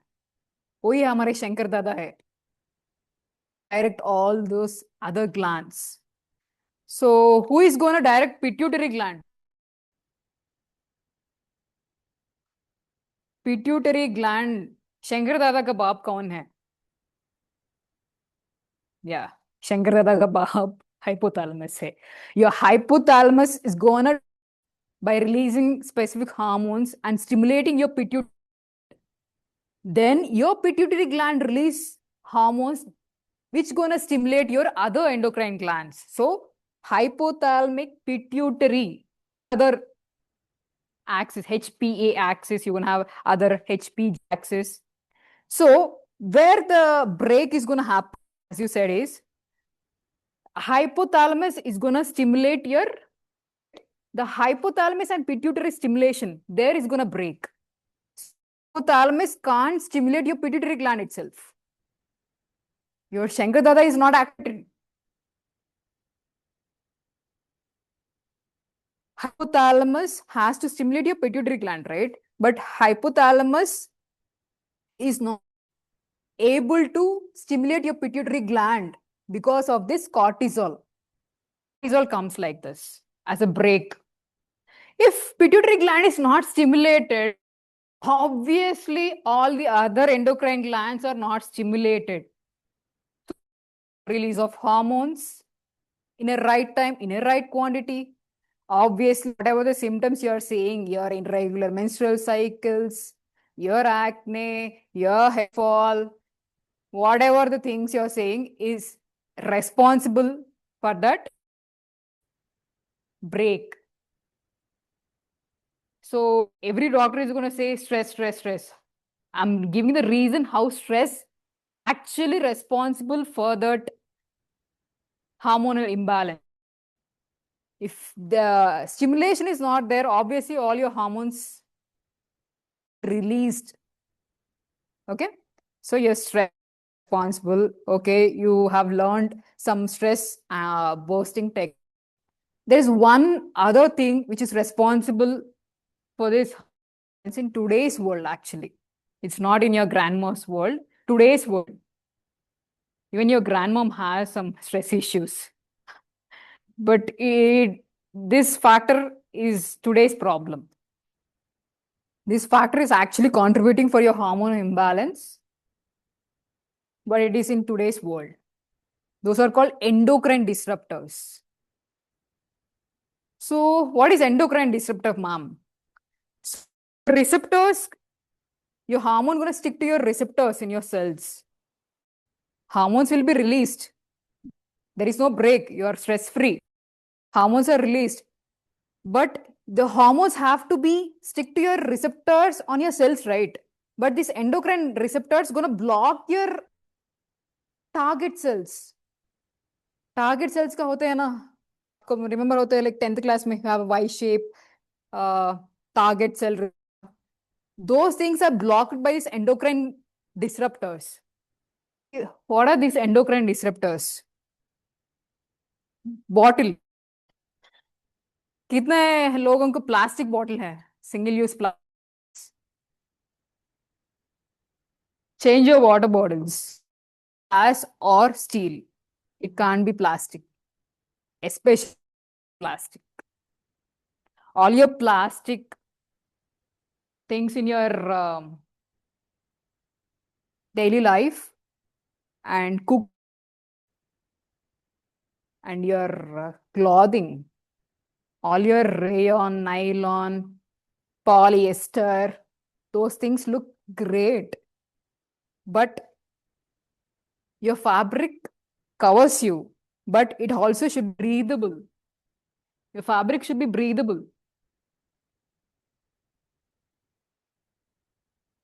वही हमारे शंकर दादा है direct all those other glands so who is going to direct pituitary gland pituitary gland, Shankar दादा का बाप कौन है? या शंकर दादा का बाप hypothalamus है. Your hypothalamus is gonna by releasing specific hormones and stimulating your pituitary. Then your pituitary gland release hormones which gonna stimulate your other endocrine glands. So hypothalamic pituitary, other axis, HPA axis, you're gonna have other HPG axis. So where the break is gonna happen, as you said, is hypothalamus is gonna stimulate your, the hypothalamus and pituitary stimulation there is gonna break. Hypothalamus can't stimulate your pituitary gland itself. Your Shankar Dada is not active. Hypothalamus has to stimulate your pituitary gland, right? But hypothalamus is not able to stimulate your pituitary gland because of this cortisol. Cortisol comes like this as a break. If pituitary gland is not stimulated, obviously all the other endocrine glands are not stimulated. Release of hormones in a right time, in a right quantity. Obviously, whatever the symptoms you're saying, your irregular menstrual cycles, your acne, your hair fall, whatever the things you're saying is responsible for that break. So every doctor is going to say stress, stress, stress. I'm giving the reason how stress actually responsible for that hormonal imbalance. If the stimulation is not there, obviously all your hormones released. Okay, so your stress responsible. Okay, you have learned some stress boosting tech. There's one other thing which is responsible for this. It's in today's world, actually. It's not in your grandma's world. Today's world. Even your grandmom has some stress issues. But this factor is today's problem. This factor is actually contributing for your hormone imbalance, but it is in today's world. Those are called endocrine disruptors. So what is endocrine disruptor, ma'am? Receptors, your hormone going to stick to your receptors in your cells. Hormones will be released. There is no break. You are stress-free. Hormones are released. But the hormones have to be stick to your receptors on your cells, right? But this endocrine receptors going to block your target cells. Target cells का होते हैं ना, remember होते हैं like 10th class में have a Y shape target cell. Those things are blocked by these endocrine disruptors. What are these endocrine disruptors? Bottle. कितने लोगों को प्लास्टिक बॉटल है? Single use plastic. Change your water bottles. Glass or steel. It can't be plastic. Especially plastic. All your plastic things in your daily life and cook and your clothing, all your rayon, nylon, polyester, those things look great. But your fabric covers you, but it also should be breathable. Your fabric should be breathable.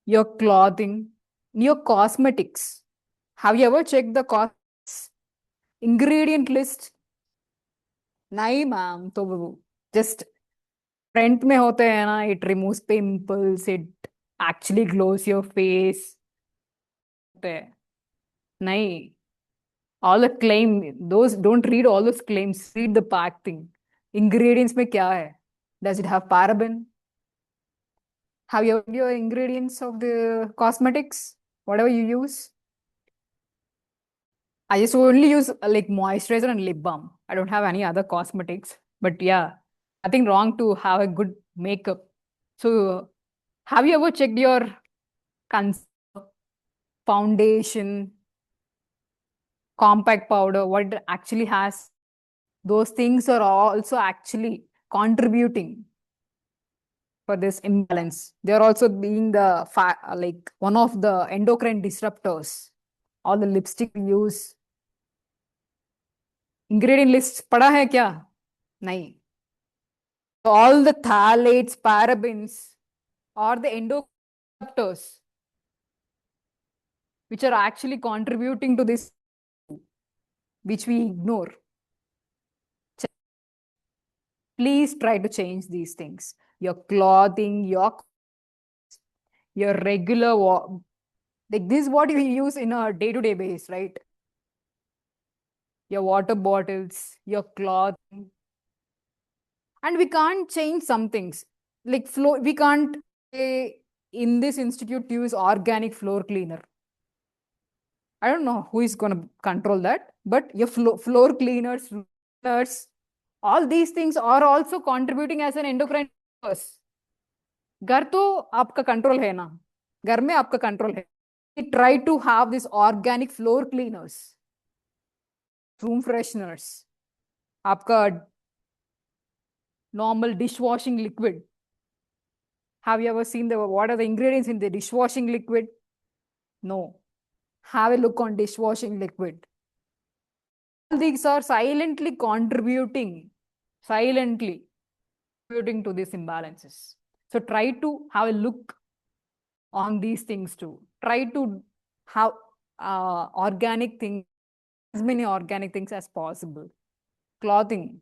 Your clothing, your cosmetics. Have you ever checked the ingredient list? नहीं ma'am, तो just front में होते हैं ना, it removes pimples, it actually glows your face. नहीं, all the claim, those don't read all those claims, read the pack thing. Ingredients में क्या है? Does it have paraben? Have you read your ingredients of the cosmetics, whatever you use? I just only use like moisturizer and lip balm. I don't have any other cosmetics. But yeah, nothing wrong to have a good makeup. So Have you ever checked your concealer, foundation, compact powder, what it actually has? Those things are also actually contributing for this imbalance. They are also being the like one of the endocrine disruptors. All the lipstick we use. Ingredient list पढ़ा है क्या? नहीं. All the phthalates, parabens, or the endocrine disruptors, which are actually contributing to this, which we ignore. Please try to change these things. Your clothing, your regular like this is what you use in a day-to-day basis, right? Your water bottles, your clothing. And we can't change some things. Like floor, we can't in this institute use organic floor cleaner. I don't know who is going to control that, but your floor cleaners, all these things are also contributing as an endocrine cause. घर तो आपका control है ना, घर में आपका control है. Try to have this organic floor cleaners, room fresheners, आपका normal dishwashing liquid. Have you ever seen what are the ingredients in the dishwashing liquid? No. Have a look on dishwashing liquid. All these are silently contributing to these imbalances. So try to have a look on these things too. Try to have organic things, as many organic things as possible. Clothing,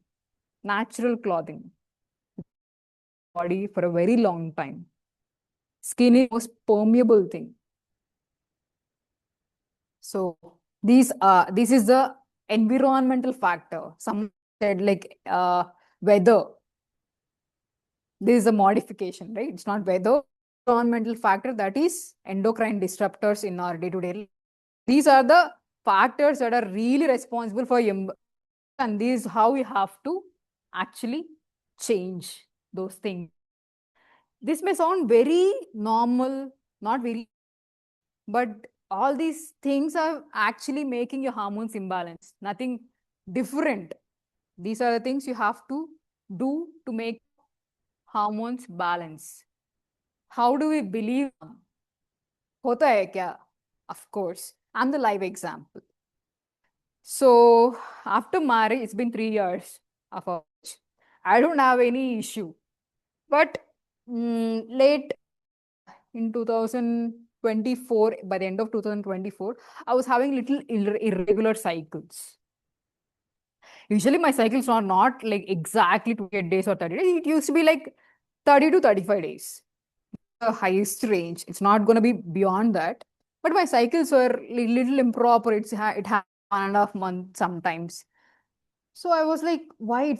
natural clothing. Body for a very long time. Skin is the most permeable thing. So this is the environmental factor. Some said like weather. This is a modification, right? It's not weather. Environmental factor, that is endocrine disruptors in our day-to-day life. These are the factors that are really responsible for and this is how we have to actually change those things. This may sound very normal, not very, but all these things are actually making your hormones imbalanced. Nothing different. These are the things you have to do to make hormones balance. How do we believe? Hota hai kya? Of course, I'm the live example. So after marriage, it's been 3 years of age. I don't have any issue. But late in 2024, by the end of 2024, I was having little irregular cycles. Usually my cycles are not like exactly 28 days or 30 days. It used to be like 30 to 35 days. The highest range. It's not going to be beyond that. But my cycles were little improper. It had 1.5 months sometimes. So I was like, why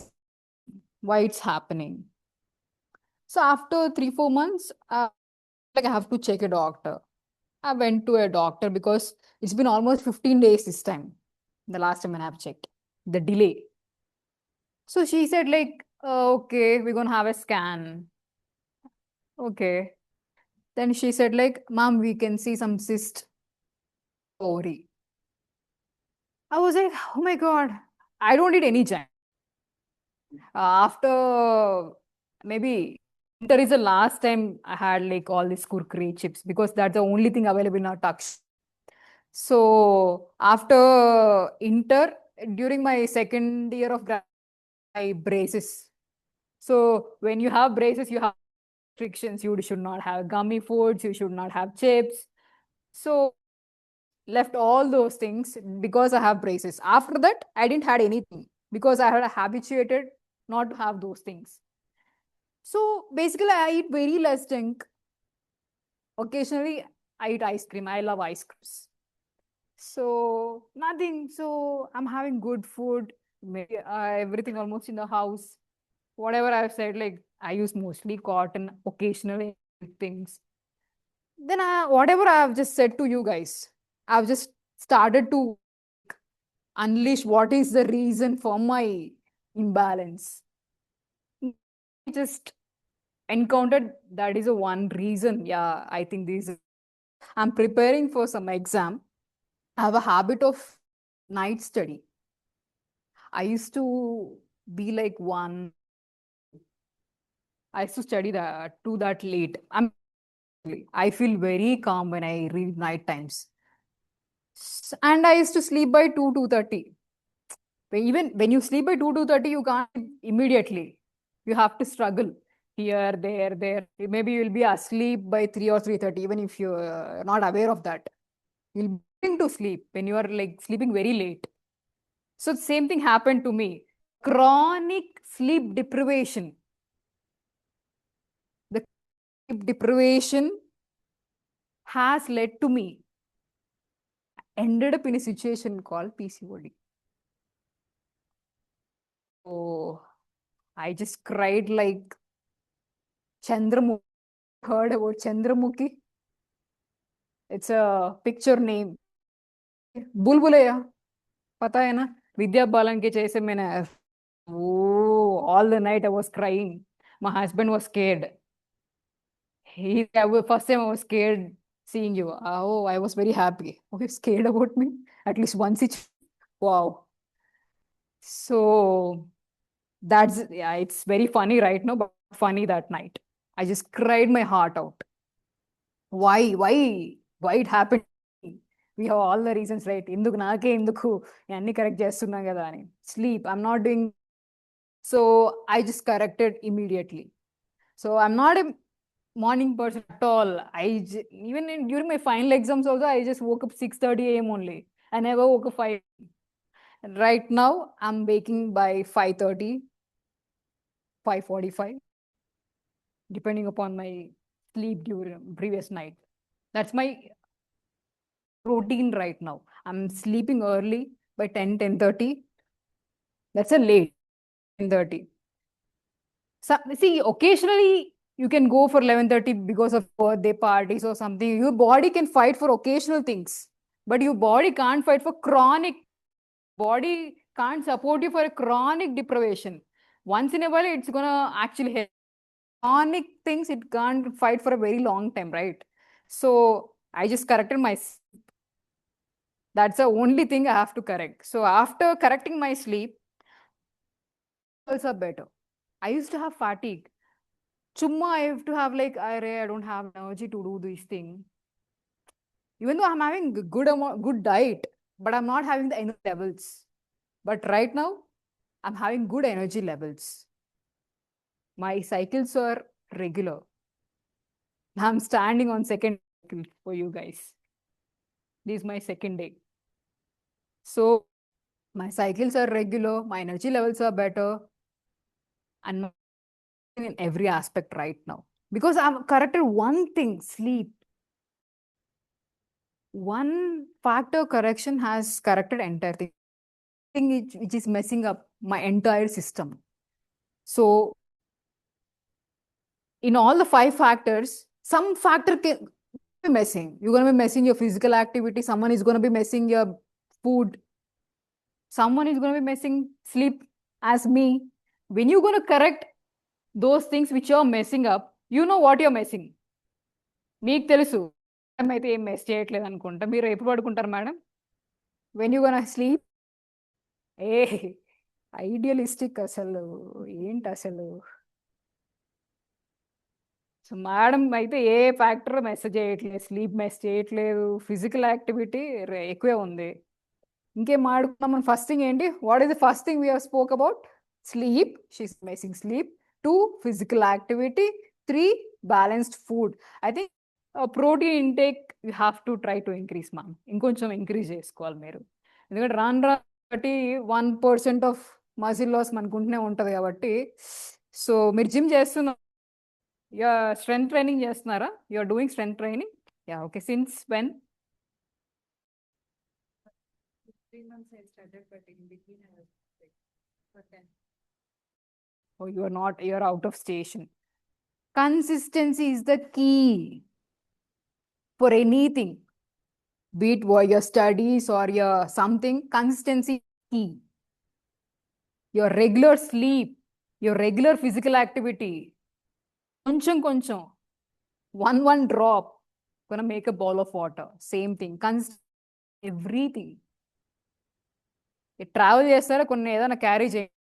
it's happening? So after 3-4 months, like I have to check a doctor. I went to a doctor because it's been almost 15 days this time. The last time when I have checked the delay. So she said like, okay, we're gonna have a scan. Okay. Then she said like, ma'am, we can see some cyst ovary. I was like, oh my God, I don't need any jam. After maybe there is the last time I had like all these kurkure chips because that's the only thing available in our touch. So after inter, during my second year of my braces. So when you have braces, you have restrictions. You should not have gummy foods. You should not have chips. So left all those things because I have braces. After that, I didn't had anything because I had habituated not to have those things. So basically, I eat very less junk. Occasionally, I eat ice cream. I love ice creams. So nothing. So I'm having good food. Maybe everything almost in the house. Whatever I've said, like I use mostly cotton, occasionally things. Then whatever I've just said to you guys, I've just started to unleash what is the reason for my imbalance. Just encountered. That is a one reason. Yeah, I think this is, I'm preparing for some exam. I have a habit of night study. I used to be like one. I used to study that to that late. I feel very calm when I read night times. And I used to sleep by 2:30. Even when you sleep by 2:30, you can't immediately. You have to struggle here, there, there. Maybe you'll be asleep by 3 or 3:30, even if you're not aware of that. You'll begin to sleep when you are like sleeping very late. So the same thing happened to me. Chronic sleep deprivation. The sleep deprivation has led to me ended up in a situation called PCOD. Oh, I just cried like Chandramukhi. Heard about Chandramukhi? It's a picture name. बुलबुलैया पता है ना विद्या बालन के जैसे मैंने oh all the night I was crying. My husband was scared. First time I was scared seeing you. Oh, I was very happy. Okay, scared about me at least once each. Wow. So that's, yeah, it's very funny right now, but funny that night. I just cried my heart out. Why it happened? We have all the reasons, right? Induku naake induku anni correct చేస్తున్నా కదా అని. Sleep, I'm not doing. So I just corrected immediately. So I'm not a morning person at all. During my final exams also, I just woke up 6:30 a.m. only. I never woke up 5. Right now, I'm waking by 5:30, 5:45, depending upon my sleep during previous night. That's my routine right now. I'm sleeping early by 10, 10:30. That's a late 10:30. So, see, occasionally you can go for 11:30 because of birthday parties or something. Your body can fight for occasional things, but your body can't fight for chronic. Body can't support you for a chronic deprivation. Once in a while, it's gonna actually help. Chronic things, it can't fight for a very long time, right? So I just corrected my. That's the only thing I have to correct. So after correcting my sleep, levels are better. I used to have fatigue. Chumma, I have to have like, I don't have energy to do this thing. Even though I'm having good diet, but I'm not having the energy levels. But right now, I'm having good energy levels. My cycles are regular. I'm standing on second cycle for you guys. This is my second day. So my cycles are regular, my energy levels are better, and in every aspect right now. Because I've corrected one thing, sleep. One factor correction has corrected entire thing which is messing up my entire system. So in all the 5 factors, some factor can be messing. You're going to be messing your physical activity. Someone is going to be messing your food. Someone is going to be messing sleep as me. When you're going to correct those things which you're messing up, you know what you're messing. మీకు తెలుసు అయితే ఏం mess చేయట్లేదు అనుకుంటా. మీరు ఎప్పుడు పడుకుంటారు madam? When you gonna sleep? ఏ ఐడియలిస్టిక్ అసలు ఏంటి అసలు. సో మేడం అయితే ఏ ఫ్యాక్టర్ మెస్ చేయట్లేదు, స్లీప్ మెస్ చేయట్లేదు, ఫిజికల్ యాక్టివిటీ ఎక్కువే ఉంది. ఇంకేం మాడుకున్నాం మనం? ఫస్ట్ థింగ్ ఏంటి? What is the first thing we spoke about? Sleep. She's messing sleep. 2 physical activity. 3 balanced food. I think protein intake you have to try to increase ma'am. ఇంకొంచెం increase చేసుకోవాలి మీరు. ఎందుకంటే రాను బట్టి 1% ఆఫ్ మజిల్ లాస్ మనకు ఉంటూనే ఉంటుంది కాబట్టి. సో మీరు జిమ్ చేస్తున్నారు, స్ట్రెంత్ ట్రైనింగ్ చేస్తున్నారా? You are doing strength training? Yeah, okay. Since when? 3 months I started, but in between I was like, for 10. Oh, you are out of station. Consistency is the key for anything, be it your studies or your something. Consistency is key. Your regular sleep, your regular physical activity, కొంచెం one drop gonna make a ball of water. Same thing. Everything. Travel చేస్తారా కొన్ని ఏదైనా carry చేయండి,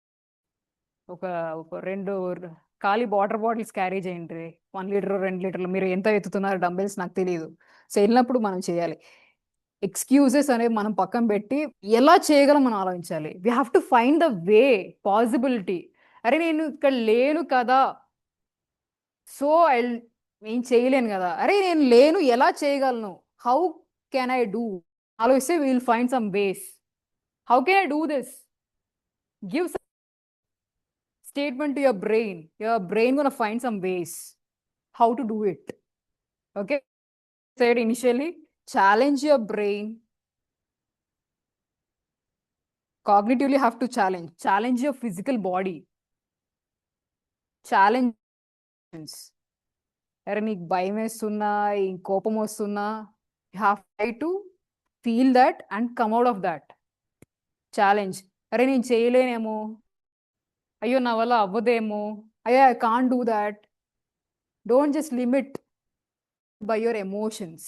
ఒక ఒక 2 ఖాళీ water bottles carry చేయండి, 1 litre 2 లీటర్లు. మీరు ఎంత ఎత్తుతున్నారు డంబెల్స్ నాకు తెలియదు. సో వెళ్ళినప్పుడు మనం చేయాలి. ఎక్స్క్యూజెస్ అనేవి మనం పక్కన పెట్టి ఎలా చేయగలం మనం ఆలోచించాలి. We have to find the way, possibility. అరే నేను ఇక్కడ లేను కదా, సో నేను చేయలేను కదా, అరే నేను లేను ఎలా చేయగలను, హౌ కెన్ ఐ డూ, ఆలోచిస్తే will find some ways. How can I do this, give statement to your brain gonna find some ways how to do it. Okay, said initially, challenge your brain cognitively. Have to challenge your physical body, challenge. అరే నీకు భయం వేస్తున్నా, ఈ కోపం వస్తున్నా, you have to feel that and come out of that challenge. అరే నేను చేయలేనేమో, అయ్యో నా వల్ల అవ్వదేమో, అయ్యో I can't do that. Don't just limit by your emotions.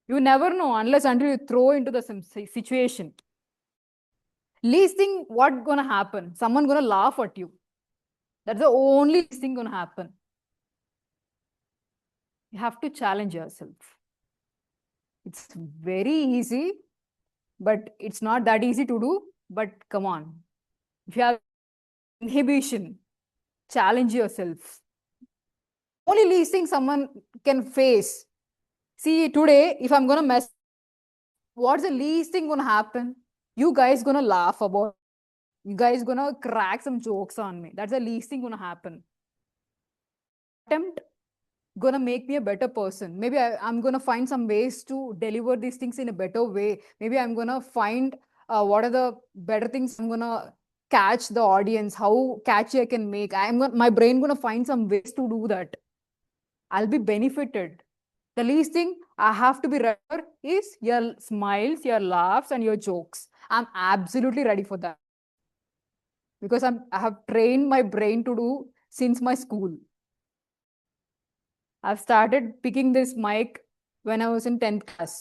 You never know unless until you throw into the situation. Least thing what gonna happen, someone gonna laugh at you. That's the only thing gonna happen. You have to challenge yourself. It's very easy, but it's not that easy to do. But come on, if you have inhibition, challenge yourself. Only least thing someone can face. See, today if I'm gonna mess, what's the least thing gonna happen? You guys gonna laugh about, you guys gonna crack some jokes on me. That's the least thing gonna happen. Attempt gonna make me a better person. Maybe I'm gonna find some ways to deliver these things in a better way. Maybe I'm gonna find what are the better things I'm gonna catch the audience, how catchy I can make. My brain gonna find some ways to do that. I'll be benefited. The least thing I have to be ready for is your smiles, your laughs, and your jokes. I'm absolutely ready for that because I have trained my brain to do since my school. I've started picking this mic when I was in 10th class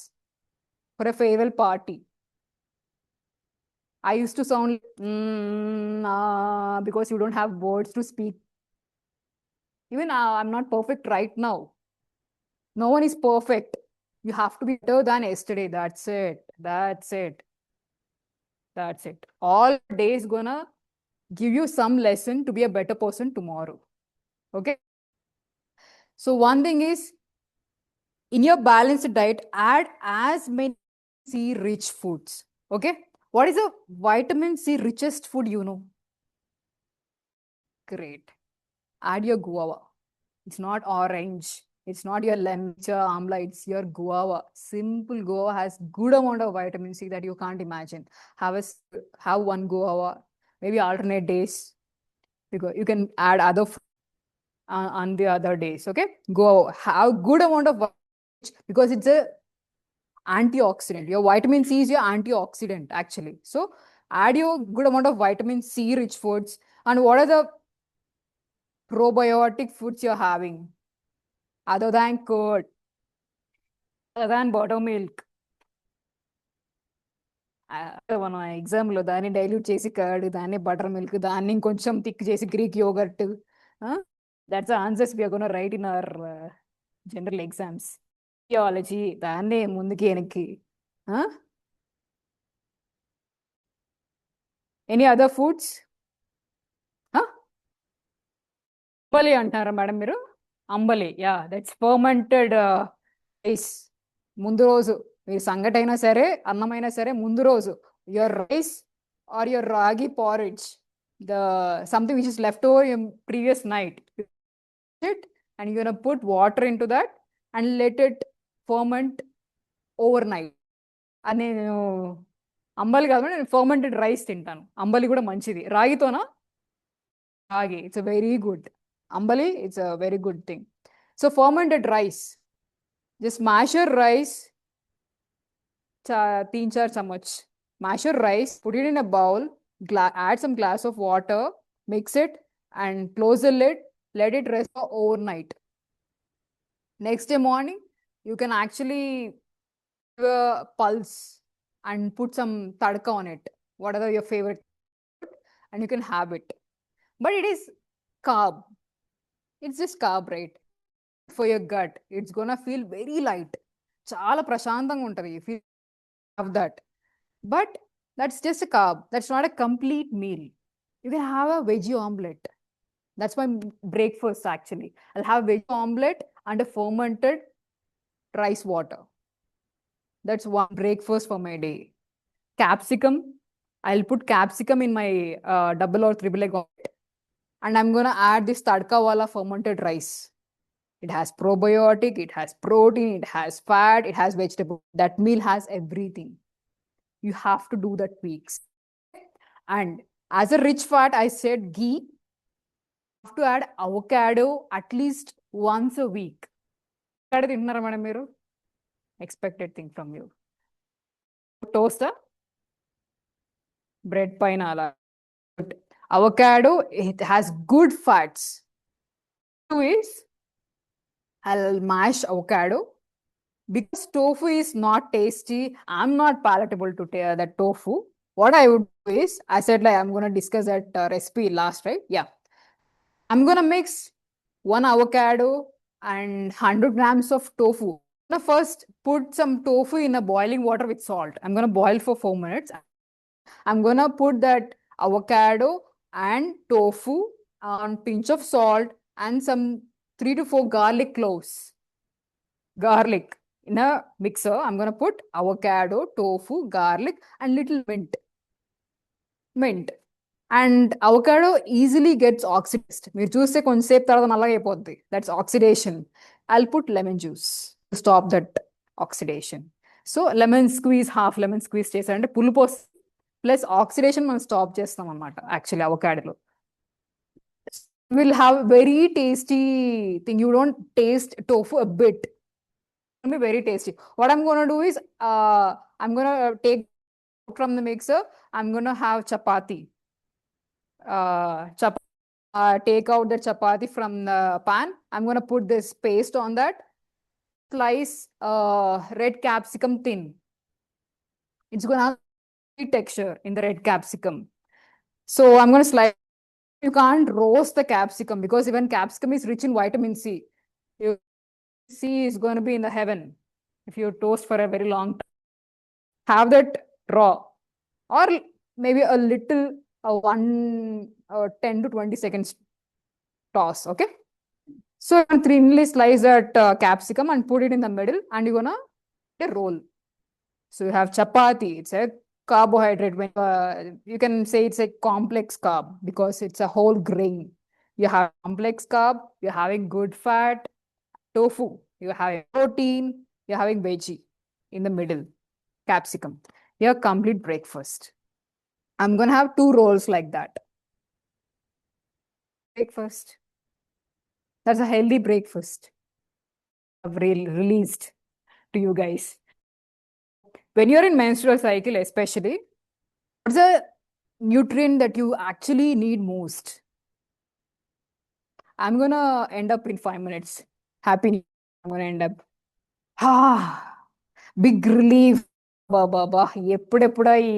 for a farewell party. I used to sound because you don't have words to speak. Even I'm not perfect right now. No one is perfect. You have to be better than yesterday. That's it. That's it. That's it. All days gonna give you some lesson to be a better person tomorrow. Okay. So one thing is, in your balanced diet, add as many C-rich foods. Okay. What is the vitamin C richest food you know? Great. Add your guava. It's not orange. It's not your lemon, your amla, it's your guava. Simple guava has good amount of vitamin C that you can't imagine. Have one guava, maybe alternate days, because you can add other on the other days. Okay, guava have good amount of vitamin C because it's a antioxidant. Your vitamin C is your antioxidant actually. So add your good amount of vitamin C rich foods. And what are the probiotic foods you're having? Other than curd, other than buttermilk. మన ఎగ్జామ్లో దాన్ని dilute చేసి curd, దాన్ని butter milk, దాన్ని ఇంకొంచెం thick చేసి Greek yogurt. That's answers we are gonna write in our general exams. థియాలజీ దాన్నే ముందుకి వెనక్కి. Any other foods? అంబలి అంటారా మేడం మీరు? అంబలి, యా, దట్స్ ఫర్మెంటెడ్ రైస్. ముందు రోజు మీరు సంగటైనా సరే, అన్నమైనా సరే, ముందు రోజు యువర్ రైస్ ఆర్ యువర్ రాగి porridge, the something which is left over in previous night, it and you're gonna put water into that and let it ferment overnight. అని నేను అంబలి కాదు, నేను ఫర్మెంటెడ్ రైస్ తింటాను. అంబలి కూడా మంచిది. రాగితోనా? రాగి, it's a very good. Ambali, it's a very good thing. So fermented rice, just mash your rice, 3-4 chammach. Mash your rice, put it in a bowl, add some glass of water, mix it and close the lid let it rest for overnight. Next day morning, you can actually give a pulse and put some tadka on it, whatever your favorite, and you can have it. But it is carb. It's just carb, right? For your gut, it's gonna feel very light. Chala prashantanగా ఉంటది if you have that. But that's just a carb. That's not a complete meal. You can have a veggie omelette. That's my breakfast actually. I'll have veggie omelette and a fermented rice water. That's one breakfast for my day. Capsicum. I'll put capsicum in my double or triple egg omelette. And I'm gonna add this tadka wala fermented rice. It has probiotic, it has protein, it has fat, it has vegetable. That meal has everything. You have to do the tweaks. And as a rich fat, I said ghee. You have to add avocado at least once a week. Avocado తింటున్నారా madam మీరు? Expected thing from you. Toaster, bread పైన అలా. Avocado, it has good fats. Two is I'll mash avocado. Because tofu is not tasty, I'm not palatable to that tofu. What I would do is, I said like I'm going to discuss that recipe last, right? Yeah. I'm going to mix one avocado and 100 grams of tofu. I'm going to first put some tofu in a boiling water with salt. I'm going to boil for 4 minutes. I'm going to put that avocado and tofu on pinch of salt and some 3 to 4 garlic cloves. Garlic. In a mixer, I'm going to put avocado, tofu, garlic, and little mint. Mint. And avocado easily gets oxidized. మీరు చూస్తే కొంచెంసేపు తర్వాత నల్లగా అయిపోద్ది. That's oxidation. I'll put lemon juice to stop that oxidation. So lemon squeeze, half lemon squeeze చేశారంటే పులుపు plus oxidation మనం stop చేస్తాం అన్నమాట actually అవకాడోలో. Will have very tasty thing. You don't taste tofu a bit. Be very tasty. What I'm going to do is I'm going to take from the mixer. I'm going to have chapati. Take out the chapati from the pan. I'm going to put this paste on that. Slice red capsicum thin. It's going to have texture in the red capsicum. So I'm going to slice. You can't roast the capsicum because even capsicum is rich in vitamin C. C is going to be in the heaven if you toast for a very long time. Have that raw or maybe a little 10 to 20 seconds toss. Okay. So you can thinly slice that capsicum and put it in the middle and you're going to roll. So you have chapati. It's a carbohydrate. When you can say it's a complex carb because it's a whole grain. You have complex carb. You're having good fat. Tofu, you're having protein, you're having veggie in the middle, capsicum. Your complete breakfast. I'm going to have 2 rolls like that. Breakfast. That's a healthy breakfast. I've released to you guys. When you're in menstrual cycle, especially, what's the nutrient that you actually need most? I'm going to end up in 5 minutes. Happy New Year. I'm going to end up. Big relief. ఎప్పుడెప్పుడా ఈ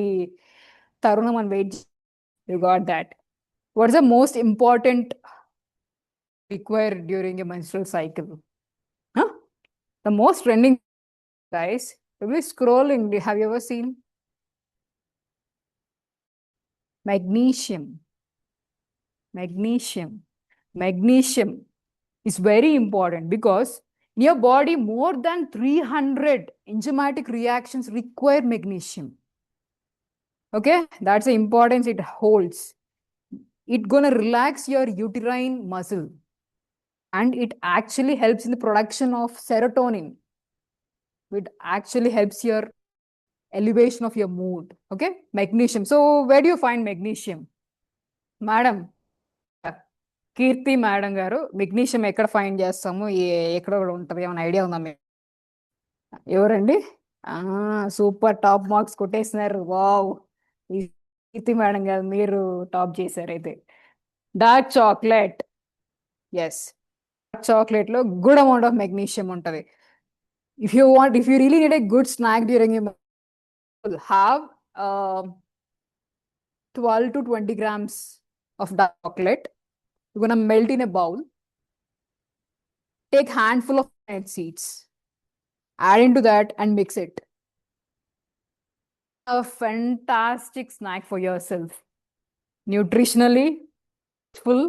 తరుణం అని wait. You got that. What's the most important required during a menstrual cycle? Huh? The most trending, guys. We'll be scrolling. Have you ever seen? Magnesium. Magnesium. Magnesium is very important because in your body, more than 300 enzymatic reactions require magnesium. Okay, that's the importance it holds. It's gonna relax your uterine muscle. And it actually helps in the production of serotonin. It actually helps your elevation of your mood. Okay, magnesium. So where do you find magnesium? Madam, Keerthi madam garu magnesium ఎక్కడ find చేస్తాము, ఎక్కడ ఉంటుంది, ఏమైనా idea ఉందా మీకు? ఎవరండి? Super, top marks కొట్టేసినారు. Wow, Keerthi madam garu మీరు టాప్ చేశారు. అయితే dark chocolate, Yes. Chocolate lo good amount of magnesium untadi. If you really need a good snack during your meal, have 12 to 20 grams of dark chocolate. You're gonna melt in a bowl. Take handful of nut seeds. Add into that and mix it. A fantastic snack for yourself. Nutritionally, full,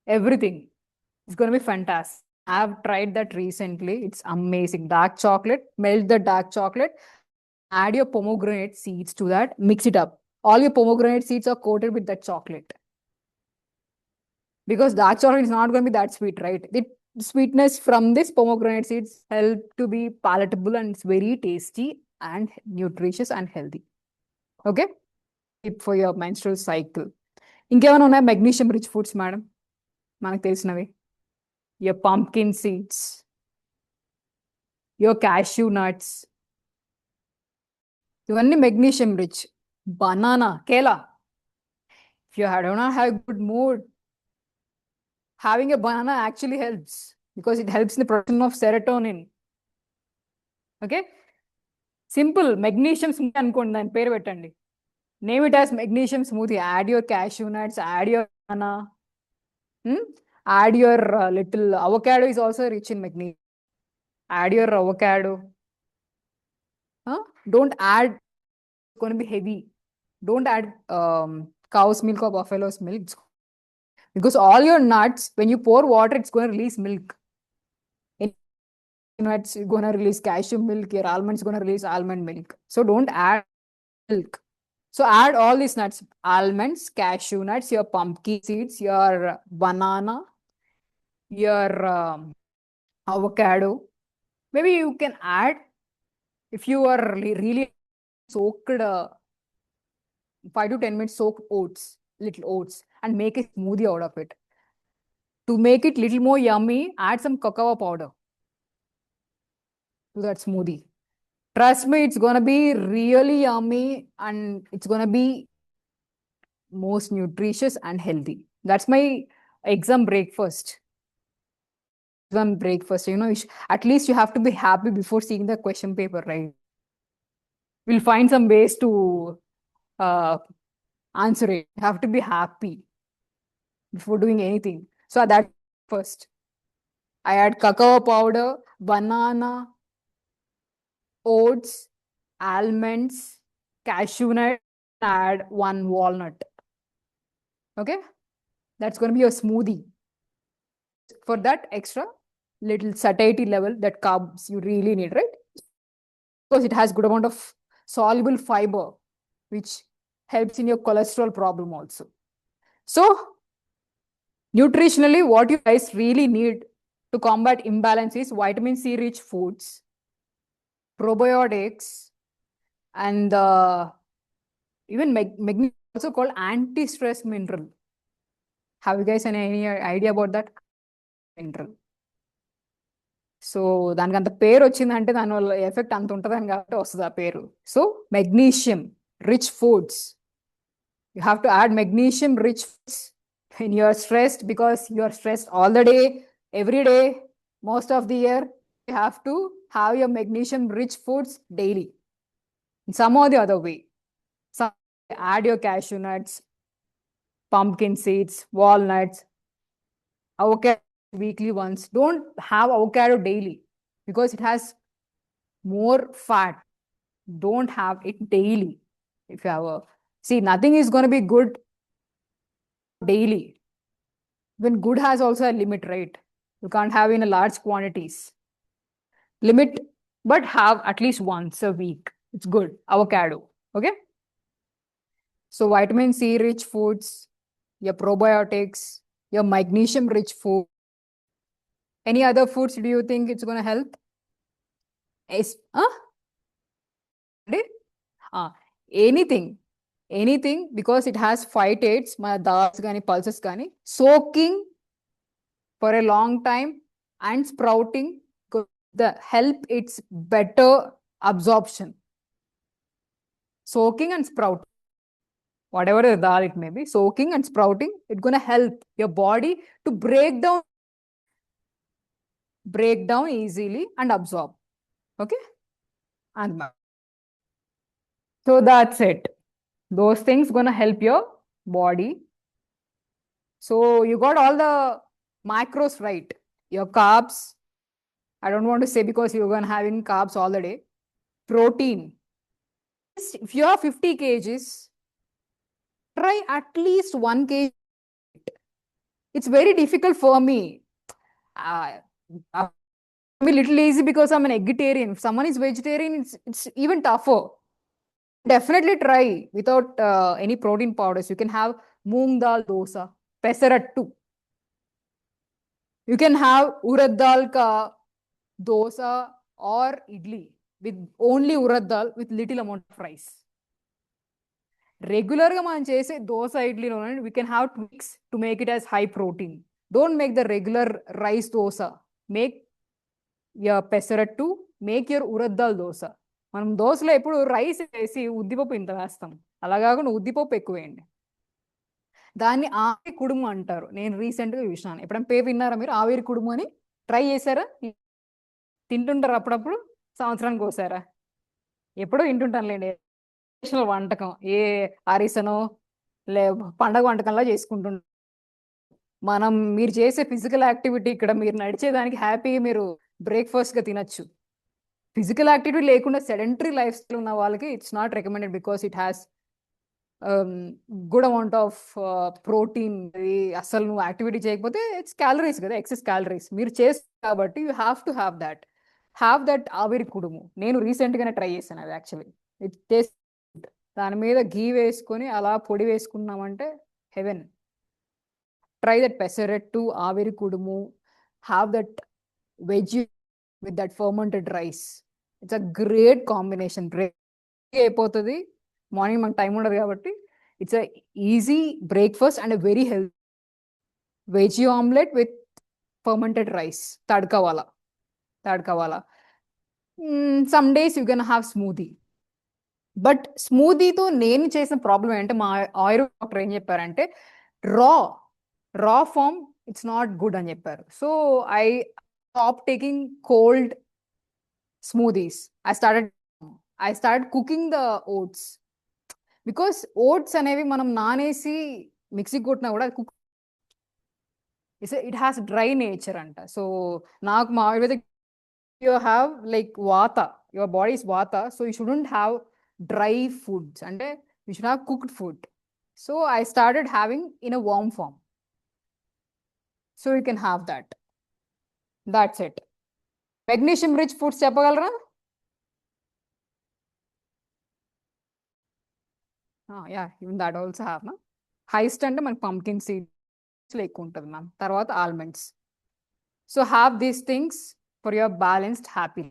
everything. It's going to be fantastic. I've tried that recently. It's amazing. Dark chocolate, melt the dark chocolate, add your pomegranate seeds to that, mix it up. All your pomegranate seeds are coated with that chocolate. Because dark chocolate is not going to be that sweet, right? The sweetness from this pomegranate seeds help to be palatable and it's very tasty and nutritious and healthy. Okay? Tip for your menstrual cycle. ఇంకేమైనా ఉన్నాయి magnesium rich foods madam మనకు తెలిసినవి? Your pumpkin seeds, your cashew nuts. ఇవన్నీ magnesium rich. Banana, kela. If you do not have good mood, having a banana actually helps because it helps in the production of serotonin. Okay? Simple. Magnesium smoothie అనుకోండి, దాని పేరు పెట్టండి. Name it as magnesium smoothie. Add your cashew nuts, add your banana. Add your little avocado is also rich in magnesium. Add your avocado. Don't add, it's going to be heavy. Don't add cow's milk or buffalo's milk. Because all your nuts, when you pour water, it's going to release milk. Nuts, you're going to release cashew milk. Your almonds going to release almond milk. So don't add milk. So add all these nuts, almonds, cashew nuts, your pumpkin seeds, your banana, your avocado. Maybe you can add, if you are really soaked 5 to 10 minutes soaked oats, little oats, and make a smoothie out of it. To make it little more yummy, add some cacao powder to that smoothie. Trust me, it's gonna be really yummy and it's gonna be most nutritious and healthy. That's my exam breakfast. Exam breakfast, at least you have to be happy before seeing the question paper, right? We'll find some ways to answer it. You have to be happy before doing anything. So that first, I add cacao powder, banana, oats, almonds, cashew nut, add 1 walnut. Okay, that's going to be a smoothie. For that extra little satiety level, that carbs you really need, right? Because it has good amount of soluble fiber, which helps in your cholesterol problem also. So nutritionally, what you guys really need to combat imbalance is vitamin C rich foods, probiotics, and even magnesium, also called anti-stress mineral. Have you guys any idea about that mineral? So దానికి అంత పేరు వచ్చిందంటే దానివల్ల effect అంత ఉంటుందని కాబట్టి వస్తుంది ఆ పేరు. So magnesium rich foods, you have to add magnesium rich foods when you are stressed, because you are stressed all the day, every day, most of the year. You have to have your magnesium rich foods daily in some or the other way. So add your cashew nuts, pumpkin seeds, walnuts, avocado weekly once. Don't have avocado daily because it has more fat. Don't have it daily. If you have see, nothing is going to be good daily. When good has also a limit, right? You can't have in a large quantities. Limit, but have at least once a week. It's good. Avocado. Okay. So vitamin C rich foods, your probiotics, your magnesium rich food. Any other foods do you think it's going to help? Anything, because it has phytates, dals gani, pulses gani, soaking for a long time and sprouting, the help its better absorption. Soaking and sprouting. whatever the dal it may be, soaking and sprouting, it's going to help your body to break down easily and absorb. Okay? And so that's it. Those things going to help your body. So you got all the macros right. Your carbs, I don't want to say because you're going to have in carbs all the day. Protein. If you are 50 kgs, try at least 1 kg. It's very difficult for me. I'm a little easy because I'm an vegetarian. If someone is vegetarian, it's even tougher. Definitely try without any protein powders. You can have moong dal dosa, pesarattu. You can have urad dal ka dosa or idli with only urad dal with little amount of rice. Regular man chese dosa idli, we can have tweaks to make it as high protein. Don't make the regular rice dosa. Make your pesarattu, make your urad dal dosa. మనం దోశలో ఎప్పుడు rice వేసి ఉద్దిపప్పు ఇంత వేస్తాం, అలా కాకుండా ఉద్దిపప్పు ఎక్కువ వేయండి. దాన్ని ఆవిరి కుడుము అంటారు. నేను రీసెంట్గా చూసినాను. ఎప్పుడైనా పేరు విన్నారా మీరు? ఆవిరి కుడుము అని ట్రై చేశారా? తింటుంటారు అప్పుడప్పుడు, సంవత్సరానికి ఒకసారా? ఎప్పుడో తింటుంటానులేండి. వంటకం ఏ అరిసనో లే పండగ వంటకంలా చేసుకుంటుంటారు. మీరు చేసే ఫిజికల్ యాక్టివిటీ ఇక్కడ మీరు నడిచేదానికి హ్యాపీగా మీరు బ్రేక్ఫాస్ట్గా తినచ్చు. ఫిజికల్ యాక్టివిటీ లేకుండా సెడెంటరీ లైఫ్ స్టైల్ ఉన్న వాళ్ళకి it's not recommended because it has good amount of protein. అసలు నువ్వు యాక్టివిటీ చేయకపోతే ఇట్స్ క్యాలరీస్ కదా, ఎక్సెస్ క్యాలరీస్. మీరు చేస్తారు కాబట్టి you have to have that ఆవిరి కుడుము. నేను రీసెంట్గానే ట్రై చేశాను అది. యాక్చువల్లీ ఇట్ టేస్ట్, దాని మీద ఘీ వేసుకొని అలా పొడి వేసుకున్నామంటే heaven. Try that pesarattu, aviri kudumu, have that veg with that fermented rice. It's a great combination. Break అయిపోతుంది, మార్నింగ్ మనకు టైం ఉండదు కాబట్టి. It's a easy breakfast and very healthy. Veggie omelette with fermented rice, తడకవాలా. Some days you can have smoothie. But స్మూదీతో నేను చేసిన problem ఏంటంటే, మా ఆయుర్వేద డాక్టర్ ఏం చెప్పారంటే, రా ఫామ్ ఇట్స్ నాట్ గుడ్ అని చెప్పారు. So I stop taking cold smoothies. I started cooking the oats, because oats అనేవి మనం నానేసి మిక్సీ కొట్టినా కూడా cook, it has dry nature అంట. సో నాకు మా ayurvedic, you have like vata, your body is vata, so you shouldn't have dry foods, అంటే you should have cooked food. So I started having in a warm form. So you can have that's it. Magnesium rich foods చెప్పగలరా? Yeah, even that also have నా. Highest అంటే మనకి pumpkin seeds ఎక్కువ ఉంటుంది ma'am, తర్వాత almonds. So have these things for your balanced happy.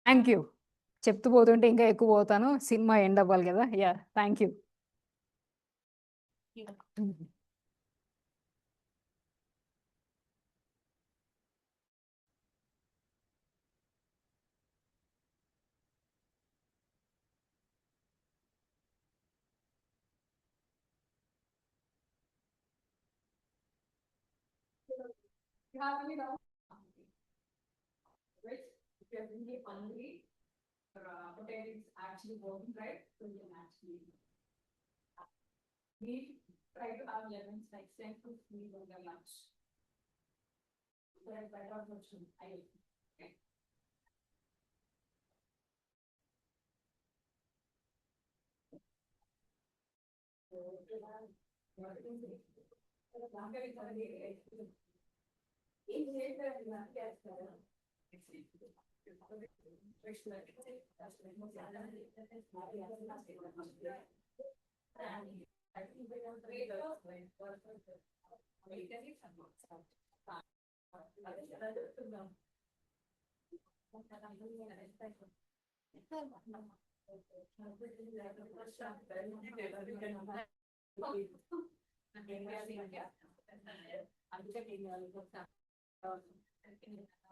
Thank you. చెప్తూ పోతుంటే ఇంకా ఎక్కువ పోతాను, సినిమా ఎండ్ అవ్వాలి కదా. Yeah, thank you. You have any doubt? Which, if you're really hungry, your appetite is actually working right, so you can actually eat. Try to have lemons like 10 to 3 on your lunch. That's better option. Okay.